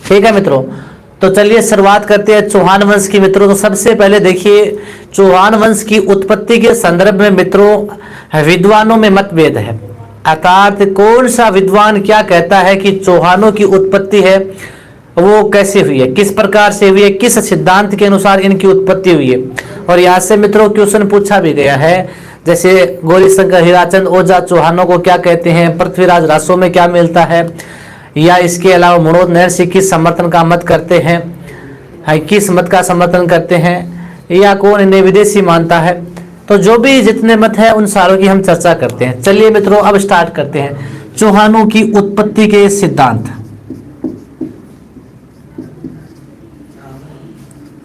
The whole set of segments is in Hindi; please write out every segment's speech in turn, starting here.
ठीक है मित्रों, तो चलिए शुरुआत करते हैं चौहान वंश की मित्रों। तो सबसे पहले देखिए चौहान वंश की उत्पत्ति के संदर्भ में मित्रों विद्वानों में मतभेद है, अर्थात कौन सा विद्वान क्या कहता है कि चौहानों की उत्पत्ति है वो कैसे हुई है, किस प्रकार से हुई है, किस सिद्धांत के अनुसार इनकी उत्पत्ति हुई है। और यहाँ से मित्रों क्वेश्चन पूछा भी गया है, जैसे गौरी शंकर हीराचंद ओझा चौहानों को क्या कहते हैं, पृथ्वीराज रासो में क्या मिलता है, या इसके अलावा मनोज नहर सिंह किस समर्थन का मत करते हैं, किस मत का समर्थन करते हैं, या कौन इन्हें विदेशी मानता है। तो जो भी जितने मत है उन सारों की हम चर्चा करते हैं। चलिए मित्रों अब स्टार्ट करते हैं चौहानों की उत्पत्ति के सिद्धांत।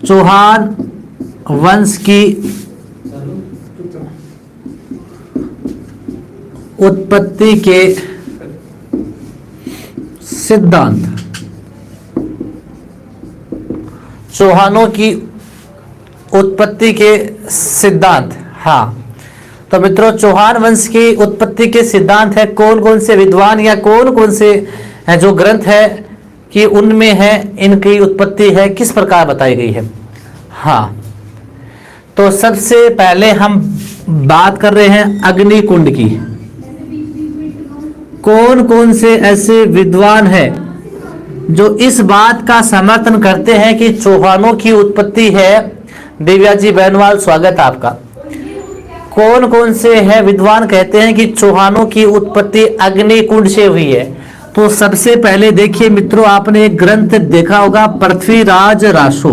चौहान वंश की उत्पत्ति के सिद्धांत। चौहानों की उत्पत्ति के सिद्धांत, हाँ तो मित्रों चौहान वंश की उत्पत्ति के सिद्धांत है, कौन कौन से विद्वान या कौन कौन से जो ग्रंथ है कि उनमें है इनकी उत्पत्ति है किस प्रकार बताई गई है। हाँ तो सबसे पहले हम बात कर रहे हैं अग्निकुंड की। कौन कौन से ऐसे विद्वान हैं जो इस बात का समर्थन करते हैं कि चौहानों की उत्पत्ति है। दिव्या जी बैनवाल स्वागत है आपका। कौन कौन से है विद्वान कहते हैं कि चौहानों की उत्पत्ति अग्निकुंड से हुई है। तो सबसे पहले देखिए मित्रों, आपने एक ग्रंथ देखा होगा पृथ्वीराज रासो।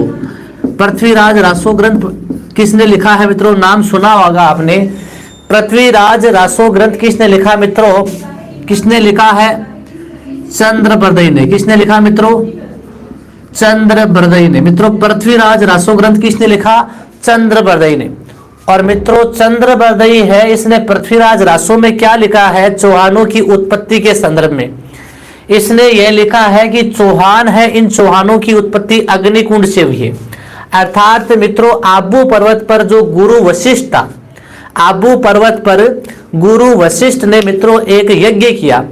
पृथ्वीराज रासो ग्रंथ किसने लिखा है मित्रों, नाम सुना होगा आपने। पृथ्वीराज रासो ग्रंथ किसने लिखा मित्रों, किसने लिखा है, चंद्रबरदई ने। किसने लिखा मित्रों, चंद्रबरदई ने। मित्रों पृथ्वीराज रासो ग्रंथ किसने लिखा, चंद्रबरदई ने। और मित्रों चंद्रबरदई है, इसने पृथ्वीराज रासो में क्या लिखा है, चौहानों की उत्पत्ति के संदर्भ में इसने यह लिखा है कि चौहान है, इन चौहानों की उत्पत्ति अग्निकुंड से हुई है। अर्थात मित्रों आबू पर्वत पर जो गुरु वशिष्ठ था, आबू पर्वत पर गुरु वशिष्ठ ने मित्रों एक यज्ञ किया।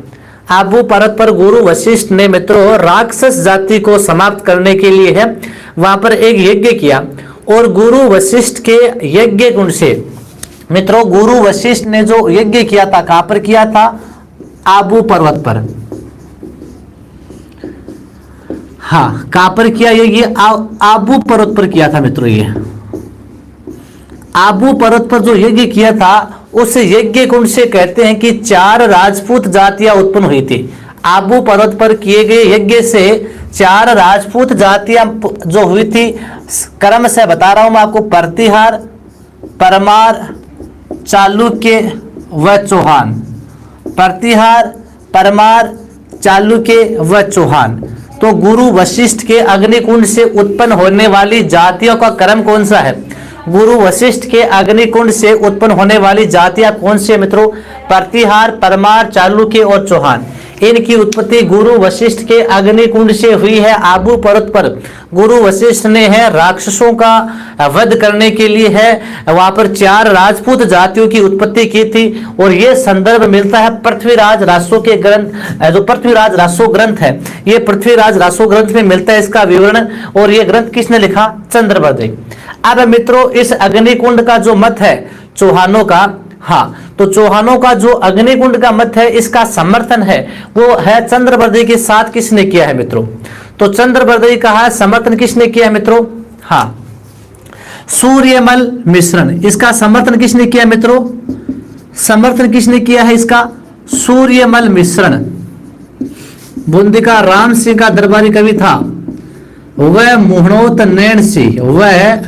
आबू पर्वत पर गुरु वशिष्ठ ने मित्रों राक्षस जाति को समाप्त करने के लिए है वहां पर एक यज्ञ किया। और गुरु वशिष्ठ के यज्ञ गुण से मित्रों, गुरु वशिष्ठ ने जो यज्ञ किया था कहां पर किया था, आबू पर्वत पर। हाँ कहां पर किया ये आबू पर्वत पर किया था मित्रों। ये आबू पर्वत पर जो यज्ञ किया था उस यज्ञ कुंड से कहते हैं कि 4 राजपूत जातियां उत्पन्न हुई थी। आबू पर्वत पर किए गए यज्ञ से 4 राजपूत जातियां जो हुई थी, क्रम से बता रहा हूं मैं आपको, प्रतिहार, परमार, चालुक्य व चौहान। प्रतिहार, परमार, चालुक्य व चौहान। तो गुरु वशिष्ठ के अग्निकुंड से उत्पन्न होने वाली जातियों का क्रम कौन सा है, गुरु वशिष्ठ के अग्निकुंड से उत्पन्न होने वाली जातियां कौन सी है मित्रों, प्रतिहार, परमार, चालुक्य और चौहान। इनकी उत्पत्ति गुरु वशिष्ठ के अग्निकुंड से हुई है। आबू पर्वत पर गुरु वशिष्ठ ने है राक्षसों का वध करने के लिए है वहां पर 4 राजपूत जातियों की उत्पत्ति की थी। और यह संदर्भ मिलता है पृथ्वीराज रासो के ग्रंथ, जो पृथ्वीराज रासो ग्रंथ है ये पृथ्वीराज रासो ग्रंथ में मिलता है इसका विवरण। और यह ग्रंथ किसने लिखा, चंद्रबरदई। अब मित्रों इस अग्निकुंड का जो मत है चौहानों का, हाँ तो चौहानों का जो अग्निकुंड का मत है इसका समर्थन है वो है चंद्रबरदई के साथ किसने किया है मित्रों, तो चंद्रबरदई का है समर्थन किसने किया है मित्रों, हाँ सूर्यमल मिश्रण। इसका समर्थन किसने किया मित्रों, समर्थन किसने किया है इसका, सूर्यमल मिश्रण। बूंदी का राम सिंह का दरबारी कवि था वह मुहणोत नैन सिंह, वह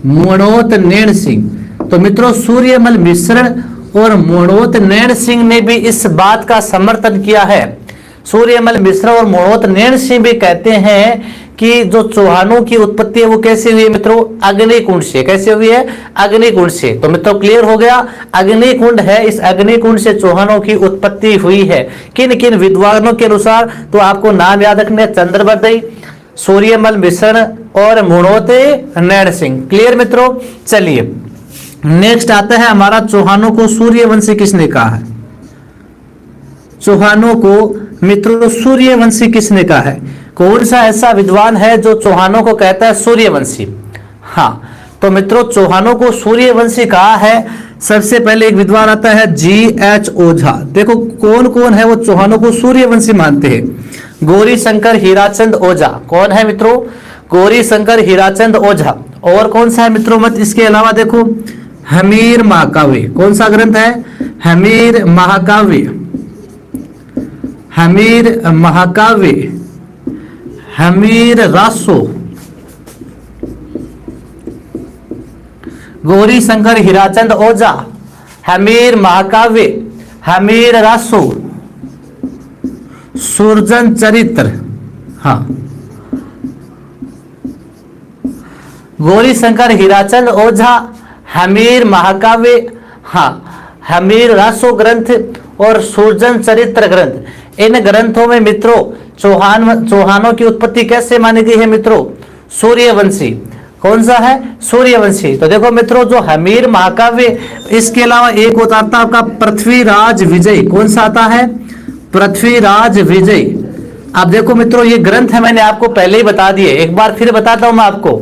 मुहणोत नैन सिंह। तो मित्रों सूर्यमल मिश्रण और मुहणोत नैन सिंह ने भी इस बात का समर्थन किया है। सूर्यमल मिश्र और मुहणोत नैन सिंह भी कहते हैं कि जो चौहानों की उत्पत्ति है वो कैसे हुई है मित्रों, अग्निकुंड से। कैसे हुई है, अग्निकुंड से। तो मित्रों क्लियर हो गया, अग्निकुंड है, इस अग्निकुंड से चौहानों की उत्पत्ति हुई है। किन किन विद्वानों के अनुसार, तो आपको नाम याद रखने, चंद्रबरदई, सूर्यमल मिश्रण और मुहणोत नैन सिंह। क्लियर मित्रों। चलिए नेक्स्ट आता है हमारा चौहानों को सूर्यवंशी किसने कहा है। चौहानों को मित्रों सूर्यवंशी किसने कहा है? कौन सा ऐसा विद्वान है जो चौहानों को कहता है सूर्यवंशी? हाँ, तो मित्रों चौहानों को सूर्यवंशी कहा है। सबसे पहले एक विद्वान आता है G.H. ओझा। देखो कौन कौन है वो चौहानों को सूर्यवंशी मानते हैं। गौरी शंकर हीराचंद ओझा। कौन है मित्रों? गौरी शंकर हीराचंद ओझा। और कौन सा है मित्रों मत इसके अलावा? देखो हमीर महाकाव्य। कौन सा ग्रंथ है? हमीर महाकाव्य। हमीर महाकाव्य, हमीर रासो। गौरी शंकर हीराचंद ओझा, हमीर महाकाव्य, हमीर रासो, सुरजन चरित्र। हाँ, गौरी शंकर हीराचंद ओझा, हमीर महाकाव्य, हाँ हमीर रासो ग्रंथ और सुरजन चरित्र ग्रंथ। इन ग्रंथों में मित्रों चौहानों की उत्पत्ति कैसे मानी गई है मित्रों? सूर्यवंशी। कौन सा है? सूर्यवंशी। तो देखो मित्रों जो हमीर महाकाव्य, इसके अलावा एक होता था आपका पृथ्वीराज विजय। कौन सा आता है? पृथ्वीराज विजय। अब देखो मित्रों ये ग्रंथ है, मैंने आपको पहले ही बता दिए, एक बार फिर बताता हूं मैं आपको।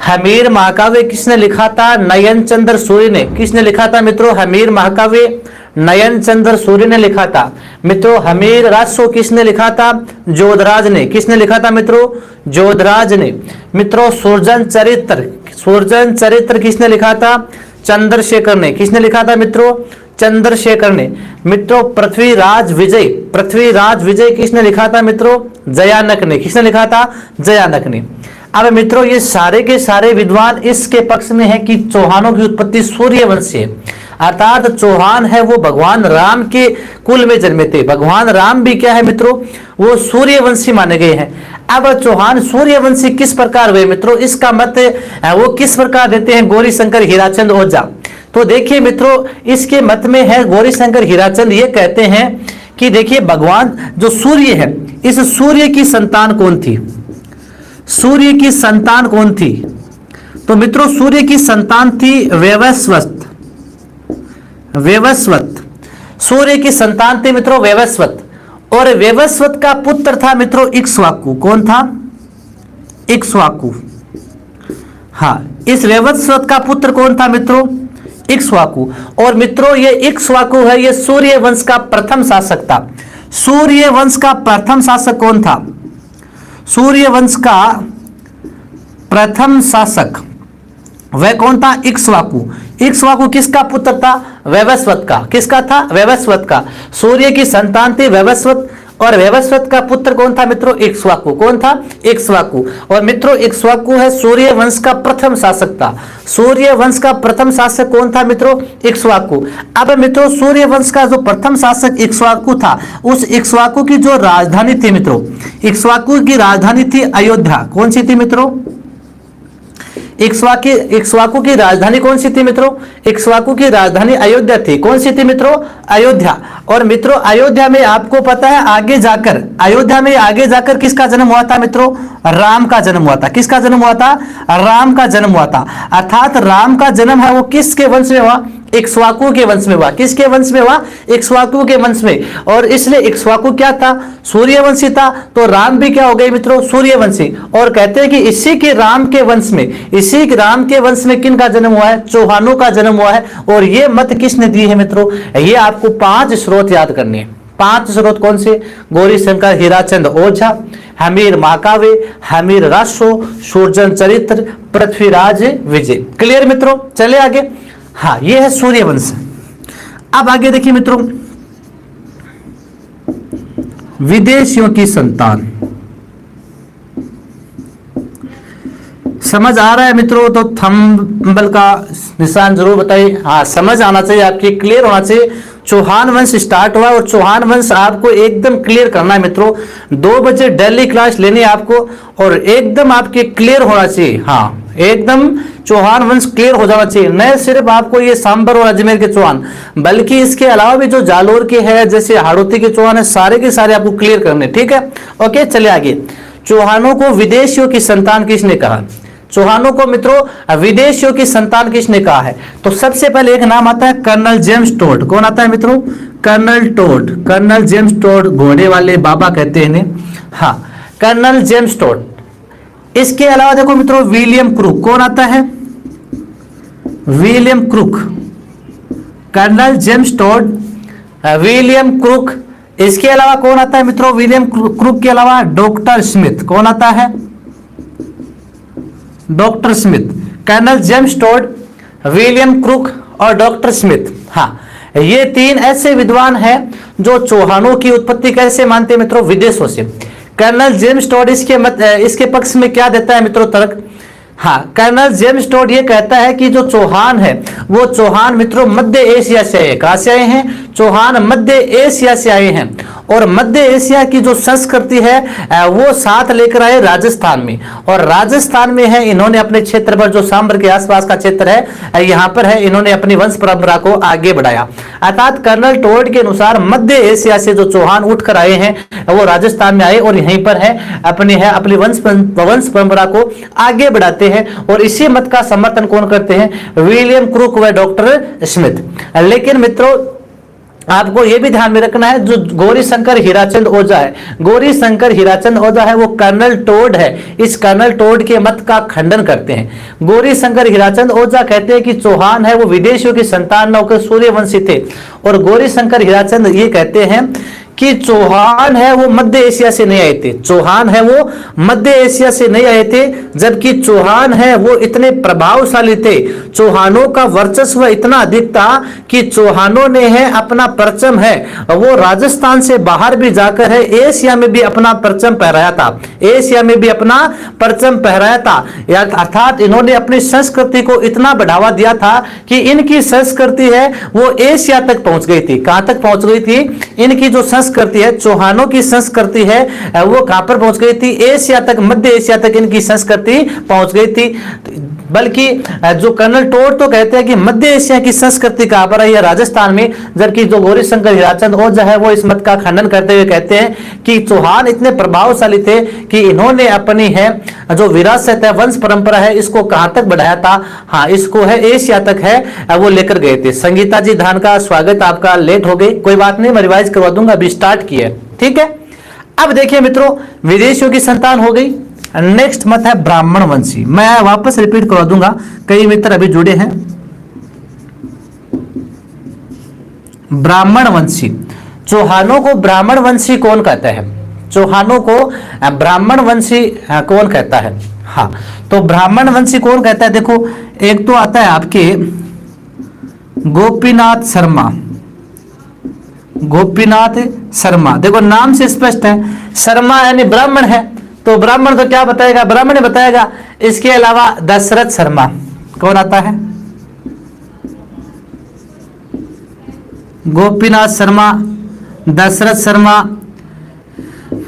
हमीर महाकाव्य किसने लिखा था? नयन चंद्र सूर्य ने। किसने लिखा था मित्रों? हमीर महाकाव्य नयन चंद्र सूर्य ने लिखा था। मित्रों हमीर रासो किसने लिखा था? जोधराज ने। किसने लिखा था मित्रों? जोधराज ने। मित्रों सुरजन चरित्र किसने लिखा था? चंद्रशेखर ने। किसने लिखा था मित्रों? चंद्रशेखर ने। मित्रों पृथ्वीराज विजय किसने लिखा था मित्रों? जयानक ने। किसने लिखा था? जयानक ने। अब मित्रों ये सारे के सारे विद्वान इसके पक्ष में है कि चौहानों की उत्पत्ति सूर्यवंश से, अर्थात चौहान है वो भगवान राम के कुल में जन्मे थे। भगवान राम भी क्या है मित्रों? वो सूर्यवंशी माने गए हैं। अब चौहान सूर्यवंशी किस प्रकार हुए मित्रों? इसका मत वो किस प्रकार देते हैं गौरी शंकर हीराचंद ओझा। तो देखिए मित्रों इसके मत में है, गौरी शंकर हीराचंद ये कहते हैं कि देखिए भगवान जो सूर्य है, इस सूर्य की संतान कौन थी? सूर्य की संतान कौन थी? तो मित्रों सूर्य की संतान थी वैवस्वत। सूर्य की संतान थी मित्रों वैवस्वत, और वैवस्वत का पुत्र था मित्रों इक्ष्वाकु। कौन था? इक्ष्वाकु। हाँ, इस वैवस्वत का पुत्र कौन था मित्रों? इक्ष्वाकु। और मित्रों ये इक्ष्वाकु है, ये सूर्य वंश का प्रथम शासक था। सूर्य वंश का प्रथम शासक कौन था? सूर्य वंश का प्रथम शासक वह कौन था? इक्ष्वाकु। इक्ष्वाकु किसका पुत्र था? वैवस्वत का। किसका था? वैवस्वत का। सूर्य की संतान थी वैवस्वत, और वैवस्वत का पुत्र कौन था मित्रों? इक्ष्वाकु। कौन था? इक्ष्वाकु। और मित्रों इक्ष्वाकु है सूर्य वंश का प्रथम शासक था। सूर्य वंश का प्रथम शासक कौन था मित्रों? इक्ष्वाकु। अब मित्रों सूर्य वंश का जो प्रथम शासक इक्ष्वाकु था, उस इक्ष्वाकु की जो राजधानी थी मित्रों, इक्ष्वाकु की राजधानी थी अयोध्या। कौन सी थी मित्रों? इक्ष्वाकु की राजधानी कौन सी थी मित्रों? इक्ष्वाकु की राजधानी अयोध्या थी। कौन सी थी मित्रों? अयोध्या। और मित्रों अयोध्या में आपको पता है अयोध्या में आगे जाकर किसका जन्म हुआ था मित्रों? राम का जन्म हुआ था। किसका जन्म हुआ था? राम का जन्म हुआ था। अर्थात राम का जन्म है वो किसके वंश में हुआ? इक्ष्वाकु के वंश में हुआ। किसके वंश में हुआ? इक्ष्वाकु के वंश में। और इसलिए इक्ष्वाकु क्या था? सूर्यवंशी था। तो राम भी क्या हो गए मित्रों? सूर्यवंशी। और कहते हैं कि इसी के राम के वंश में किन का जन्म हुआ है? चौहानों का जन्म हुआ है। और ये मत किसने दिए है मित्रों? ये आपको 5 स्रोत याद करने हैं। 5 स्रोत कौन से? गौरी शंकर हीराचंद ओझा, हमीर महाकाव्य, हमीर रासो, सुरजन चरित्र, पृथ्वीराज विजय। क्लियर मित्रों? चले आगे। हाँ ये है सूर्यवंश। अब आगे देखिए मित्रों, विदेशियों की संतान। समझ आ रहा है मित्रों? तो थंबल का निशान जरूर बताइए। हाँ समझ आना चाहिए, आपकी क्लियर होना चाहिए। चौहान वंश स्टार्ट हुआ और चौहान वंश आपको एकदम क्लियर करना है मित्रों। 2 बजे डेली क्लास लेनी है आपको, और एकदम आपके क्लियर होना चाहिए। हाँ एकदम चौहान वंश क्लियर हो जाना चाहिए। न सिर्फ आपको ये सांबर और अजमेर के चौहान, बल्कि इसके अलावा भी जो जालोर के हैं, जैसे हाड़ौती के चौहान है, सारे के सारे आपको क्लियर करने। ठीक है, ओके चले आगे। चौहानों को विदेशियों की संतान किसने कहा? चौहानों को मित्रों विदेशियों की संतान किसने कहा है? तो सबसे पहले एक नाम आता है कर्नल जेम्स टोड। कौन आता है मित्रों? Colonel Tod, colonel James Tod, घोड़े वाले बाबा कहते हैं इन्हें। हाँ, कर्नल जेम्स टोड। इसके अलावा देखो मित्रों विलियम क्रूक, कौन आता है? William Crooke, colonel James Tod, William Crooke. इसके अलावा कौन आता है मित्रों? विलियम क्रूक के अलावा डॉक्टर स्मिथ, कौन आता है? Doctor Smith, colonel James Tod, William Crooke और डॉक्टर स्मिथ। हाँ, ये तीन ऐसे विद्वान हैं जो चौहानों की उत्पत्ति कैसे मानते हैं मित्रों? विदेशों से। कर्नल जेम्स टोड इसके पक्ष में क्या देता है मित्रों तर्क? हाँ, कर्नल जेम्स टोड ये कहता है कि जो चौहान है वो चौहान मित्रों मध्य एशिया से आए। कहां से आए हैं? चौहान मध्य एशिया से आए हैं और मध्य एशिया की जो संस्कृति है वो साथ लेकर आए राजस्थान में, और राजस्थान में है इन्होंने अपने क्षेत्र पर, जो सांबर के आसपास का क्षेत्र है यहाँ पर है, इन्होंने अपनी वंश परंपरा को आगे बढ़ाया। अर्थात कर्नल टोड के अनुसार मध्य एशिया से जो चौहान उठकर आए हैं वो राजस्थान में आए और यहीं पर है अपनी वंश परंपरा को आगे बढ़ाते हैं। और इसी मत का समर्थन कौन करते हैं? विलियम क्रूक व डॉक्टर स्मिथ। लेकिन मित्रों आपको यह भी ध्यान में रखना है, जो गौरी शंकर हीराचंद ओझा है, गौरी शंकर हीराचंद ओझा है, वो कर्नल टोड है, इस कर्नल टोड के मत का खंडन करते हैं। गौरी शंकर हीराचंद ओझा कहते हैं कि चौहान है वो विदेशियों की संतान न होकर सूर्यवंशी थे, और गौरी शंकर हीराचंद ये कहते हैं कि चौहान है वो मध्य एशिया से नहीं आए थे, चौहान है वो मध्य एशिया से नहीं आए थे, जबकि चौहान है वो इतने प्रभावशाली थे, चौहानों का वर्चस्व इतना अधिक था कि चौहानों ने है अपना परचम है वो राजस्थान से बाहर भी जाकर है एशिया में भी अपना परचम फहराया था, एशिया में भी अपना परचम फहराया था। अर्थात इन्होंने अपनी संस्कृति को इतना बढ़ावा दिया था कि इनकी संस्कृति है वो एशिया तक पहुंच गई थी। कहां तक पहुंच गई थी? इनकी जो संस्कृति है, चौहानों की संस्कृति है वो कहां पर पहुंच गई थी? एशिया तक, मध्य एशिया तक इनकी संस्कृति पहुंच गई थी। बल्कि जो कर्नल टोड तो कहते हैं कि मध्य एशिया की संस्कृति कहां पर है? राजस्थान में। जबकि जो गौरी शंकर हीराचंद ओझा है वो इस मत का खंडन करते हुए कहते हैं कि चौहान इतने प्रभावशाली थे कि इन्होंने अपनी है जो विरासत है, वंश परंपरा है, इसको कहां तक बढ़ाया था? हाँ, इसको है एशिया तक है वो लेकर गए थे। संगीता जी धान का स्वागत, आपका लेट हो गई, कोई बात नहीं, मैं रिवाइज करवा दूंगा, अभी स्टार्ट किया, ठीक है। अब देखिए मित्रों, विदेशियों की संतान हो गई। नेक्स्ट मत है ब्राह्मण वंशी, मैं वापस रिपीट करवा दूंगा, कई मित्र अभी जुड़े हैं। ब्राह्मण वंशी, चौहानों को ब्राह्मण वंशी कौन कहता है? चौहानों को ब्राह्मण वंशी कौन कहता है? हाँ, तो ब्राह्मण वंशी कौन कहता है? देखो, एक तो आता है आपके गोपीनाथ शर्मा, गोपीनाथ शर्मा, देखो नाम से स्पष्ट है, शर्मा यानी ब्राह्मण है, तो ब्राह्मण तो क्या बताएगा? ब्राह्मण बताएगा। इसके अलावा दशरथ शर्मा, कौन आता है? गोपीनाथ शर्मा, दशरथ शर्मा,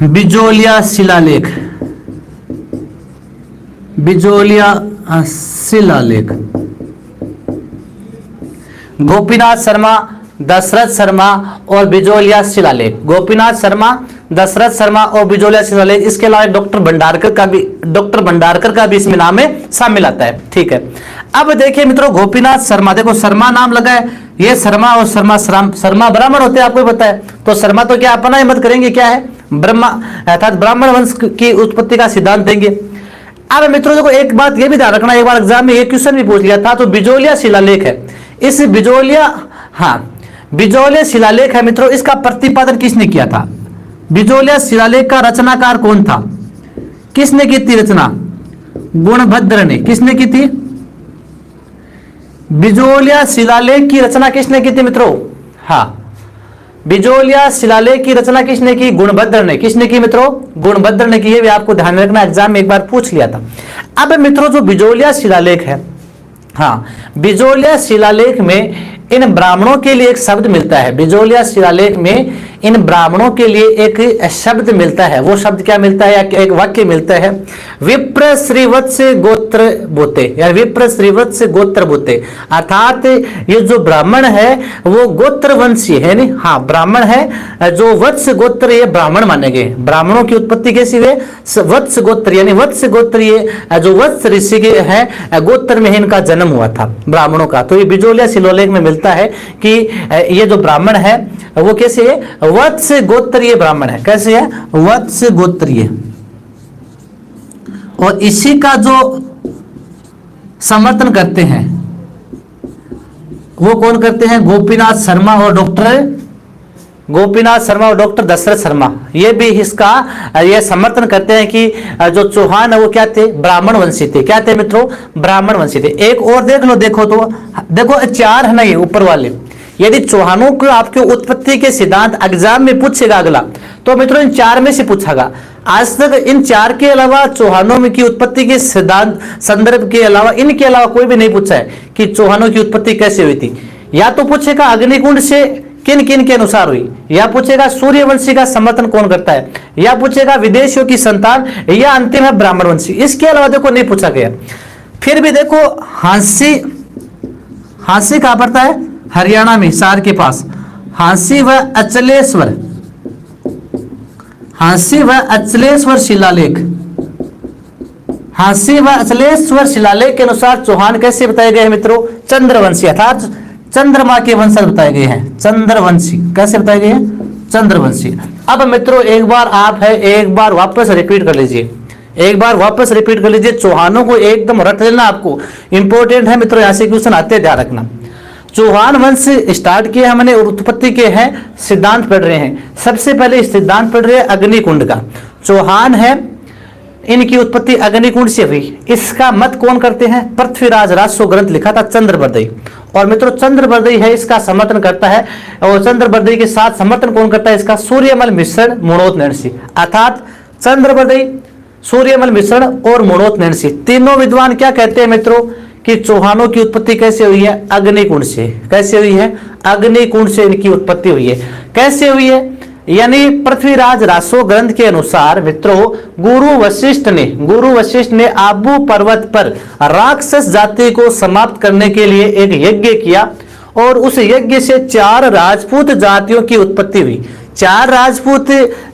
बिजोलिया शिलालेख, बिजोलिया शिलालेख, गोपीनाथ शर्मा, दशरथ शर्मा और बिजोलिया शिलालेख, गोपीनाथ शर्मा, दशरथ शर्मा और बिजोलिया शिलालेख। इसके अलावा डॉक्टर भंडारकर का भी इसमें नाम में शामिल आता है, ठीक है। अब देखिए मित्रों, गोपीनाथ शर्मा, देखो शर्मा नाम लगा है, ये शर्मा और शर्मा ब्राह्मण होते हैं, आपको पता है, तो शर्मा तो क्या अपना ही मत करेंगे, क्या है? ब्रह्मा, अर्थात ब्राह्मण वंश की उत्पत्ति का सिद्धांत देंगे। अब मित्रों देखो, एक बात ये भी ध्यान रखना, एक बार एग्जाम में ये क्वेश्चन भी पूछ लिया था, तो बिजोलिया शिलालेख है, इस बिजोलिया, हाँ बिजोलिया शिलालेख है मित्रों, इसका प्रतिपादन किसने किया था? बिजोलिया शिलालेख का रचनाकार कौन था? किसने की थी रचना? गुणभद्र ने। किसने की थी? बिजोलिया शिलालेख की रचना किसने की थी मित्रों? हाँ, बिजोलिया शिलालेख की रचना किसने की? गुणभद्र ने। किसने की मित्रों? गुणभद्र ने की। ये भी आपको ध्यान में रखना, एग्जाम में एक बार पूछ लिया था। अब मित्रों जो बिजोलिया शिलालेख है, हाँ बिजोलिया शिलालेख में इन ब्राह्मणों के लिए एक शब्द मिलता है, बिजोलिया शिलालेख में इन ब्राह्मणों के लिए एक शब्द मिलता है। वो शब्द क्या मिलता है? या एक वाक्य मिलता है, विप्र श्रीवत्स गोत्र बोते, या विप्र श्रीवत्स गोत्र बोते। अर्थात ये जो ब्राह्मण है वो गोत्र वंशी है, नहीं? हाँ, ब्राह्मण है जो वत्स गोत्र, ये ब्राह्मण माने गए। ब्राह्मणों की उत्पत्ति कैसी हुई? वत्स गोत्र, यानी वत्स गोत्र, ये जो वत्स ऋषि के हैं गोत्र में इनका जन्म हुआ था ब्राह्मणों का। तो ये बिजोलिया शिलालेख में मिलता मिलता है कि ये जो ब्राह्मण है वो कैसे है, वत्स गोत्रीय ब्राह्मण है। कैसे है, वत्स गोत्रीय। और इसी का जो समर्थन करते हैं वो कौन करते हैं, गोपीनाथ शर्मा और डॉक्टर दशरथ शर्मा। ये भी इसका ये समर्थन करते हैं कि जो चौहान है वो क्या थे, ब्राह्मण वंशी थे। क्या थे मित्रों, ब्राह्मण वंशी थे। एक और देख लो, देखो तो देखो 4 है ना ये ऊपर वाले। यदि चौहानों को आपके उत्पत्ति के सिद्धांत एग्जाम में पूछेगा अगला, तो मित्रों इन 4 में से पूछेगा। आज तक इन 4 के अलावा चौहानों में की उत्पत्ति के सिद्धांत संदर्भ के अलावा, इनके अलावा कोई भी नहीं पूछा है कि चौहानों की उत्पत्ति कैसे हुई थी। या तो पूछेगा अग्निकुंड से किन किन के अनुसार हुई, या पूछेगा सूर्यवंशी का समर्थन कौन करता है, या पूछेगा विदेशियों की संतान, या अंतिम है ब्राह्मण वंशी। इसके अलावा देखो नहीं पूछा गया। फिर भी देखो हांसी कहां पड़ता है, हरियाणा में हिसार के पास। हांसी व अचलेश्वर शिलालेख, हांसी व अचलेश्वर शिलालेख के अनुसार चौहान कैसे बताए गए हैं मित्रों, चंद्रवंशी अर्थात चंद्रमा के वंशज बताए गए हैं। चंद्रवंशी कैसे बताए गए हैं, चंद्रवंशी। अब मित्रों एक बार वापस रिपीट कर लीजिए, चौहानों को एकदम रट लेना, आपको इंपॉर्टेंट है मित्रों, यहां से क्वेश्चन आते हैं, ध्यान रखना। चौहान वंश स्टार्ट किए हमने, उत्पत्ति के हैं, सिद्धांत पढ़ रहे हैं। सबसे पहले सिद्धांत पढ़ रहे हैं अग्निकुंड का। चौहान है, इनकी उत्पत्ति अग्निकुंड से हुई। इसका मत कौन करते हैं, पृथ्वीराज राजसो ग्रंथ लिखा था चंद्रबरदई। और मित्रों चंद्रबरदई है इसका समर्थन करता है, और चंद्रबरदई के साथ समर्थन कौन करता है इसका, सूर्यमल मिश्रण मुणोत नैणसी। अर्थात चंद्रबरदई, सूर्यमल मिश्रण और मुणोत नैणसी तीनों विद्वान क्या कहते हैं मित्रों कि चौहानों की उत्पत्ति कैसे हुई है, अग्निकुंड से। कैसे हुई है, अग्निकुंड से इनकी उत्पत्ति हुई है। कैसे हुई है, यानी पृथ्वीराज रासो ग्रंथ के अनुसार मित्रों गुरु वशिष्ठ ने आबू पर्वत पर राक्षस जाति को समाप्त करने के लिए एक यज्ञ किया, और उस यज्ञ से 4 राजपूत जातियों की उत्पत्ति हुई। 4 राजपूत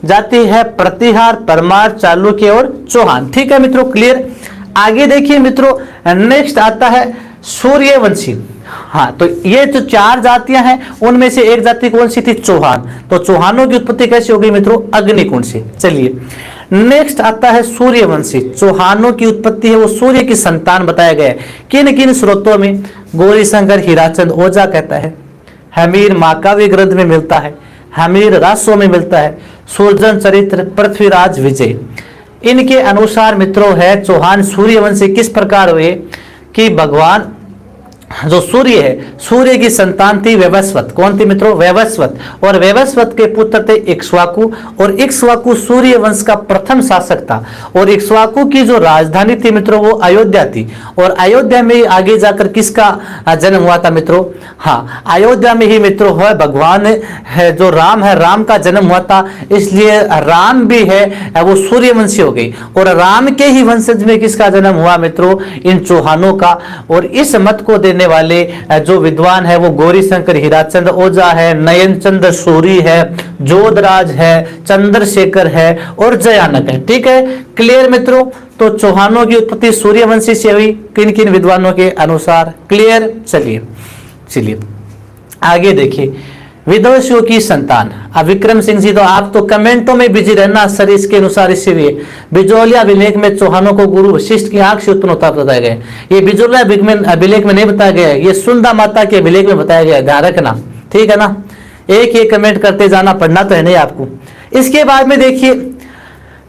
जाति है, प्रतिहार, परमार, चालुक्य और चौहान। ठीक है मित्रों, क्लियर। आगे देखिए मित्रों, नेक्स्ट आता है सूर्यवंशी। हाँ, तो ये जो 4 जातियां हैं उनमें से एक जाति कौन सी थी, चौहान। तो चौहानों की उत्पत्ति कैसे हो गई मित्रों, अग्निकुंड से। चलिए नेक्स्ट आता है सूर्यवंशी। चौहानों की उत्पत्ति है वो सूर्य की संतान बताया गया है। किन किन स्रोतों में, गौरीशंकर हीराचंद ओझा कहता है, हमीर महाकाव्य ग्रंथ में मिलता है, हमीर रासो में मिलता है, सुरजन चरित्र, पृथ्वीराज विजय। इनके अनुसार मित्रों है चौहान सूर्यवंशी किस प्रकार हुए कि भगवान जो सूर्य है, सूर्य की संतान थी वैवस्वत। कौन थी मित्रों, वैवस्वत। और वैवस्वत के पुत्र थे इक्ष्वाकु, और इक्ष्वाकु सूर्य वंश का प्रथम शासक था। और इक्ष्वाकु की जो राजधानी थी मित्रों वो अयोध्या थी। और अयोध्या में ही आगे जाकर किसका जन्म हुआ था मित्रों, हाँ अयोध्या में ही मित्रों है भगवान है जो राम है, राम का जन्म हुआ था। इसलिए राम भी है वो सूर्यवंशी हो गई। और राम के ही वंशज में किसका जन्म हुआ मित्रों, इन चौहानों का। और इस मत को देने वाले जो विद्वान है वो गौरीशंकर हीराचंद ओझा है, नयन चंद्र सूरी है, जोधराज है, चंद्रशेखर है और जयानक है। ठीक है, क्लियर मित्रों। तो चौहानों की उत्पत्ति सूर्यवंशी से हुई किन किन विद्वानों के अनुसार, क्लियर। चलिए आगे देखिए, विदेशियों की संतान। अब विक्रम सिंह जी तो आप तो कमेंटों में बिजी रहना सर, इसके अनुसार इसीलिए बिजोलिया अभिलेख में चौहानों को गुरु वशिष्ठ की आंख से उत्पन्न होता बताया गया। ये बिजोलिया अभिलेख में नहीं बताया गया है, ये सुंदा माता के अभिलेख में बताया गया है, ध्यान रखना। ठीक है ना, एक कमेंट करते जाना, पढ़ना तो है नहीं आपको। इसके बाद में देखिए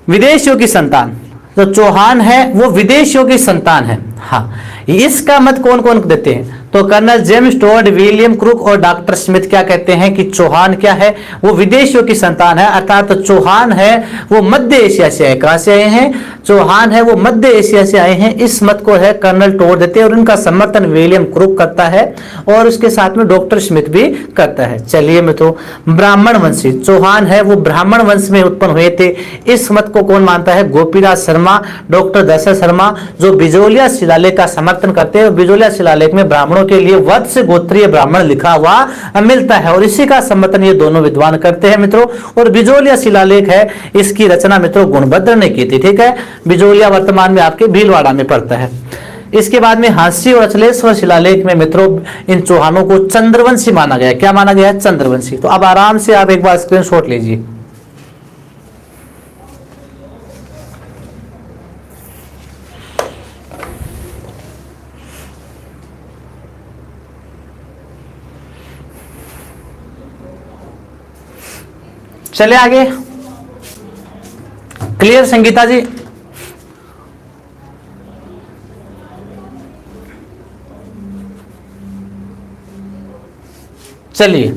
विदेशियों की संतान, जो चौहान है वो विदेशियों की संतान है। हाँ, इसका मत कौन कौन देते हैं, तो colonel James Tod, William Crooke और डॉक्टर स्मिथ क्या कहते हैं कि चौहान क्या है, वो विदेशियों की संतान है। अर्थात तो चौहान है वो मध्य एशिया से आए। कहां से आए हैं, चौहान है वो मध्य एशिया से आए हैं। इस मत को है कर्नल टोड देते हैं और उनका समर्थन विलियम क्रूक करता है और उसके साथ में डॉक्टर स्मिथ भी करता है। चलिए मित्रों, ब्राह्मण वंशी चौहान है वो ब्राह्मण वंश में उत्पन्न हुए थे। इस मत को कौन मानता है, गोपीनाथ शर्मा, डॉक्टर दशरथ शर्मा, जो बिजोलिया शिलालेख का समर्थन करते हैं। बिजोलिया शिलालेख में ब्राह्मणों के लिए वत्स गोत्रीय ब्राह्मण लिखा हुआ मिलता है और इसी का समर्थन ये दोनों विद्वान करते हैं मित्रों। और बिजोलिया शिलालेख है, इसकी रचना मित्रों गुणभद्र ने की थी। ठीक है, बिजोलिया वर्तमान में आपके भीलवाड़ा में पड़ता है। इसके बाद में हास्य और अचलेश्वर शिलालेख में मित्रों इन चौहानों को चंद्रवंशी माना गया। क्या माना गया है? चंद्रवंशी। तो अब आराम से आप एक बार स्क्रीनशॉट लीजिए। चले आगे। क्लियर संगीता जी? चलिए,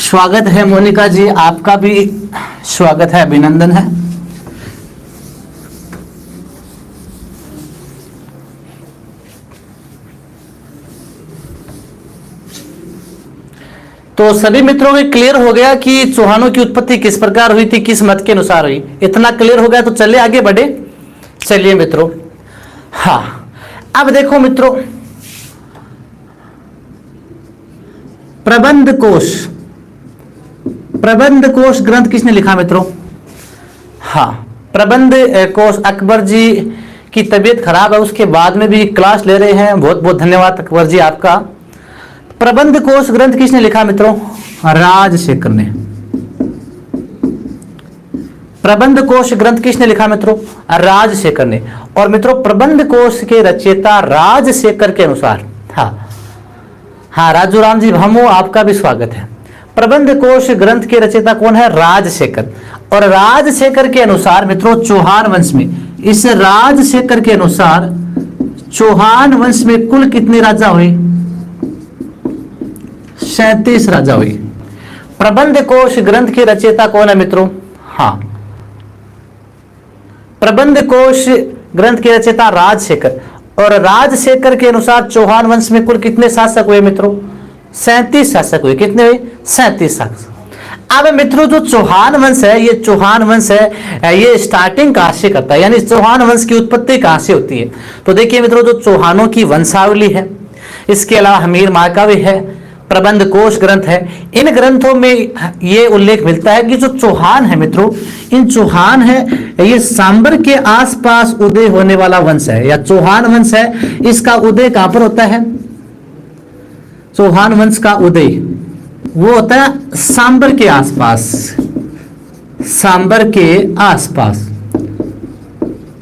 स्वागत है मोनिका जी, आपका भी स्वागत है, अभिनंदन है। तो सभी मित्रों को क्लियर हो गया कि चौहानों की उत्पत्ति किस प्रकार हुई थी, किस मत के अनुसार हुई। इतना क्लियर हो गया तो चलिए आगे बढ़े। चलिए मित्रों, हाँ अब देखो मित्रों, प्रबंध कोश, प्रबंध कोश ग्रंथ किसने लिखा मित्रों? हाँ, प्रबंध कोश अकबर जी की तबीयत खराब है, उसके बाद में भी क्लास ले रहे हैं। बहुत बहुत धन्यवाद अकबर जी आपका। प्रबंध कोश ग्रंथ किसने लिखा मित्रों? राजशेखर ने। प्रबंध कोश ग्रंथ किसने लिखा मित्रों? राजशेखर ने। और मित्रों प्रबंध कोश के रचयिता राजशेखर के अनुसार, हाँ राजू राम जी भामो, आपका भी स्वागत है। प्रबंध कोश ग्रंथ के रचयिता कौन है? राजशेखर। और राजशेखर के अनुसार मित्रों चौहान वंश में, इस राजशेखर के अनुसार चौहान वंश में कुल कितने राजा हुए? 37 राजा हुए। प्रबंध कोश ग्रंथ के रचयिता कौन है मित्रों? हाँ, प्रबंध कोश ग्रंथ के रचयिता राजशेखर। और राजशेखर के अनुसार चौहान वंश में कुल कितने शासक हुए मित्रों? 37 शासक हुए। कितने हुए? 37 शासक। अब मित्रों जो चौहान वंश है, ये चौहान वंश है, ये स्टार्टिंग कहां से करता है, यानी चौहान वंश की उत्पत्ति कहां से होती है? तो देखिए मित्रों, जो चौहानों की वंशावली है, इसके अलावा हमीर माकावी है, प्रबंध कोश ग्रंथ है, इन ग्रंथों में ये उल्लेख मिलता है कि जो चौहान है मित्रों, इन चौहान है ये सांबर के आसपास उदय होने वाला वंश है, या चौहान वंश है, इसका उदय कहां पर होता है? चौहान वंश का उदय वो होता है सांबर के आसपास, सांबर के आसपास।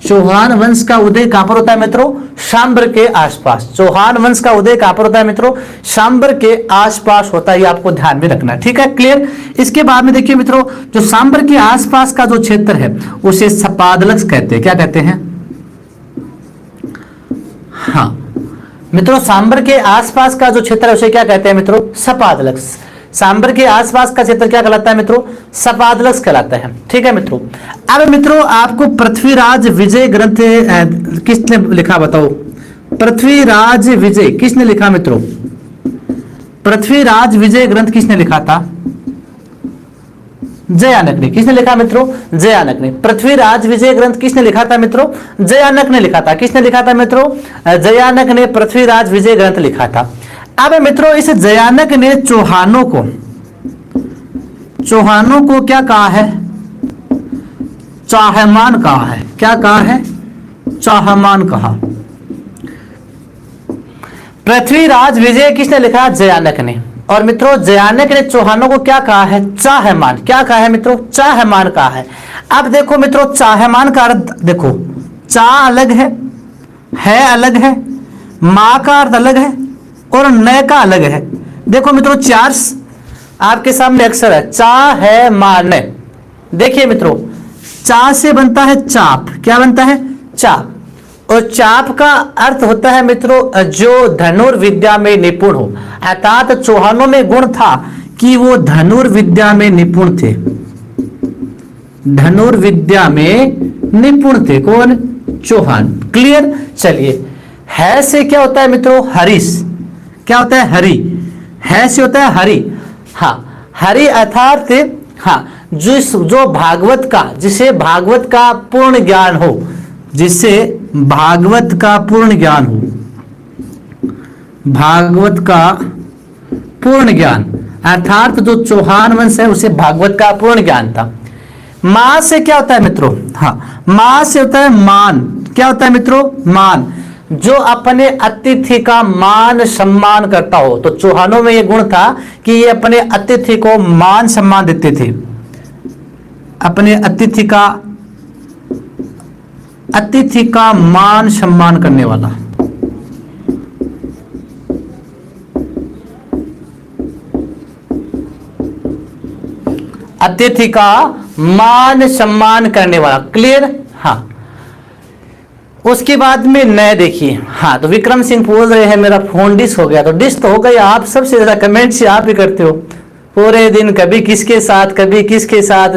चौहान वंश का उदय कहां पर होता है मित्रों? सांबर के आसपास। चौहान वंश का उदय कहां पर होता है मित्रों? सांबर के आसपास होता है, ये आपको ध्यान में रखना है। ठीक है, क्लियर। इसके बाद में देखिए मित्रों, जो सांबर के आसपास का जो क्षेत्र है उसे सपादलक्ष कहते हैं। क्या कहते हैं? हाँ मित्रों, सांबर के आसपास का जो क्षेत्र है उसे क्या कहते हैं मित्रों? सपादलक्ष। सांबर के आसपास का क्षेत्र क्या कहलाता है मित्रों? सपादलक्ष कहलाता है। ठीक है मित्रों। अब मित्रों आपको पृथ्वीराज विजय ग्रंथ किसने लिखा बताओ? पृथ्वीराज विजय किसने लिखा मित्रों? पृथ्वीराज विजय ग्रंथ किसने लिखा था? जयानक ने। किसने लिखा मित्रों? जयानक ने। पृथ्वीराज विजय ग्रंथ किसने लिखा था मित्रों? जयानक ने लिखा था। किसने लिखा था मित्रों? जयानक ने पृथ्वीराज विजय ग्रंथ लिखा था। अब मित्रों इस जयानक ने चौहानों को क्या कहा है? चाहमान कहा है। क्या कहा है? चाहमान कहा। पृथ्वीराज विजय किसने लिखा? जयानक ने। और मित्रों जयानक ने चौहानों को क्या कहा है? चाहमान। क्या कहा है मित्रों? चाहमान कहा है। अब देखो मित्रों, चाहमान का अर्थ देखो, चा अलग है अलग है, मां का अर्थ अलग है और नय का अलग है। देखो मित्रों, चार आपके सामने अक्षर है, चा है मा न। देखिए मित्रों, चा से बनता है चाप। क्या बनता है? चाप। और चाप का अर्थ होता है मित्रों जो धनुर्विद्या में निपुण हो। अर्थात चौहानों में गुण था कि वो धनुर्विद्या में निपुण थे। धनुर्विद्या में निपुण थे। कौन? चौहान। क्लियर। चलिए, है से क्या होता है मित्रों? हरीश। क्या होता है? हरि। है से होता है हरि। हाँ, हरि अर्थात हाँ जो भागवत का, जिसे भागवत का पूर्ण ज्ञान हो, जिसे भागवत का पूर्ण ज्ञान हो, भागवत का पूर्ण ज्ञान। अर्थात जो चौहान वंश है उसे भागवत का पूर्ण ज्ञान था। मां से क्या होता है मित्रों, हाँ मां से होता है मान। क्या होता है मित्रों, मान। जो अपने अतिथि का मान सम्मान करता हो, तो चौहानों में यह गुण था कि ये अपने अतिथि को मान सम्मान देते थे। अपने अतिथि का मान सम्मान करने वाला। अतिथि का मान सम्मान करने वाला। क्लियर, हाँ। उसके बाद में नए देखिए, हाँ तो विक्रम सिंह बोल रहे हैं मेरा फोन डिस हो गया। तो डिस तो हो गया, आप सबसे ज्यादा कमेंट से आप ही करते हो पूरे दिन, कभी किसके साथ कभी किसके साथ,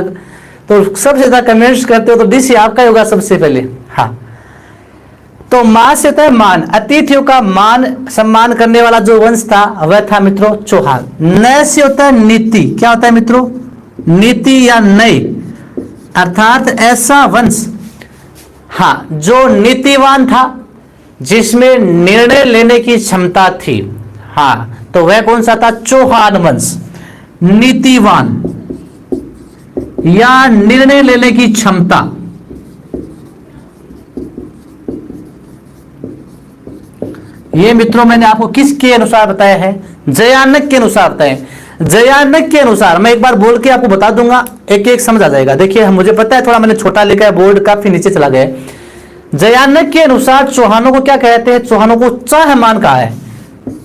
तो सबसे ज्यादा कमेंट्स करते हो, तो डिस ही आपका ही होगा सबसे पहले। हाँ तो मां से होता है मान, अतिथियों का मान सम्मान करने वाला जो वंश था वह था मित्रों चौहान। नय से होता है नीति। क्या होता है मित्रों, नीति या नय, अर्थात ऐसा वंश, हाँ जो नीतिवान था, जिसमें निर्णय लेने की क्षमता थी। हाँ तो वह कौन सा था, चौहान वंश। नीतिवान या निर्णय लेने की क्षमता। ये मित्रों मैंने आपको किसके अनुसार बताया है, जयानक के अनुसार बताया। जयानक के अनुसार मैं एक बार बोल के आपको बता दूंगा, एक एक समझ आ जाएगा। देखिए मुझे पता है थोड़ा मैंने छोटा लिखा है, बोर्ड काफी नीचे चला गया। जयानक के अनुसार चौहानों को क्या कहते हैं, चौहानों को चाहमान कहा है।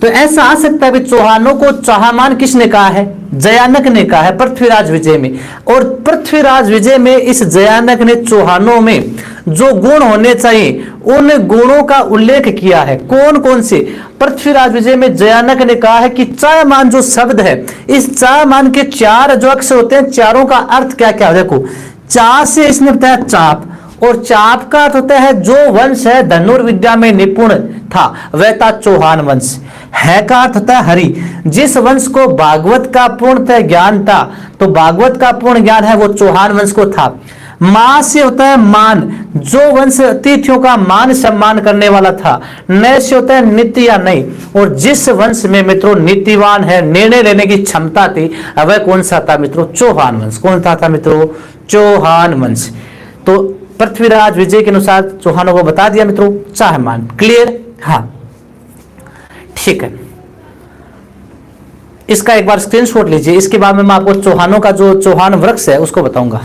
तो ऐसा आ सकता है कि चौहानों को चाहमान किसने कहा है, जयानक ने कहा है पृथ्वीराज विजय में। और पृथ्वीराज विजय में इस जयानक ने चौहानों में जो गुण होने चाहिए उन गुणों का उल्लेख किया है। कौन कौन से, पृथ्वीराज विजय में जयानक ने कहा है कि चाहमान जो शब्द है, इस चाहमान के चार जो अक्षर होते हैं, चारों का अर्थ क्या क्या। देखो चा से इसने बताया चाप, और चाप का अर्थ होता है जो वंश है धनुर्विद्या में निपुण था वह था चौहान वंश। है का अर्थ होता है हरि, जिस वंश को भागवत का पूर्णतः ज्ञान था, तो भागवत का पूर्ण ज्ञान है वो चौहान वंश को था। मां से होता है मान, जो वंश अतिथियों का मान सम्मान करने वाला था। नय से होता है नीति या नहीं, और जिस वंश में मित्रों नीतिवान है, निर्णय लेने की क्षमता थी, वह कौन सा था मित्रों, चौहान वंश। कौन सा था मित्रों, चौहान वंश। तो पृथ्वीराज विजय के अनुसार चौहानों को बता दिया मित्रों चाहमान। क्लियर, हाँ ठीक है। इसका एक बार स्क्रीनशॉट लीजिए, इसके बाद में मैं आपको चौहानों का जो चौहान वृक्ष है उसको बताऊंगा।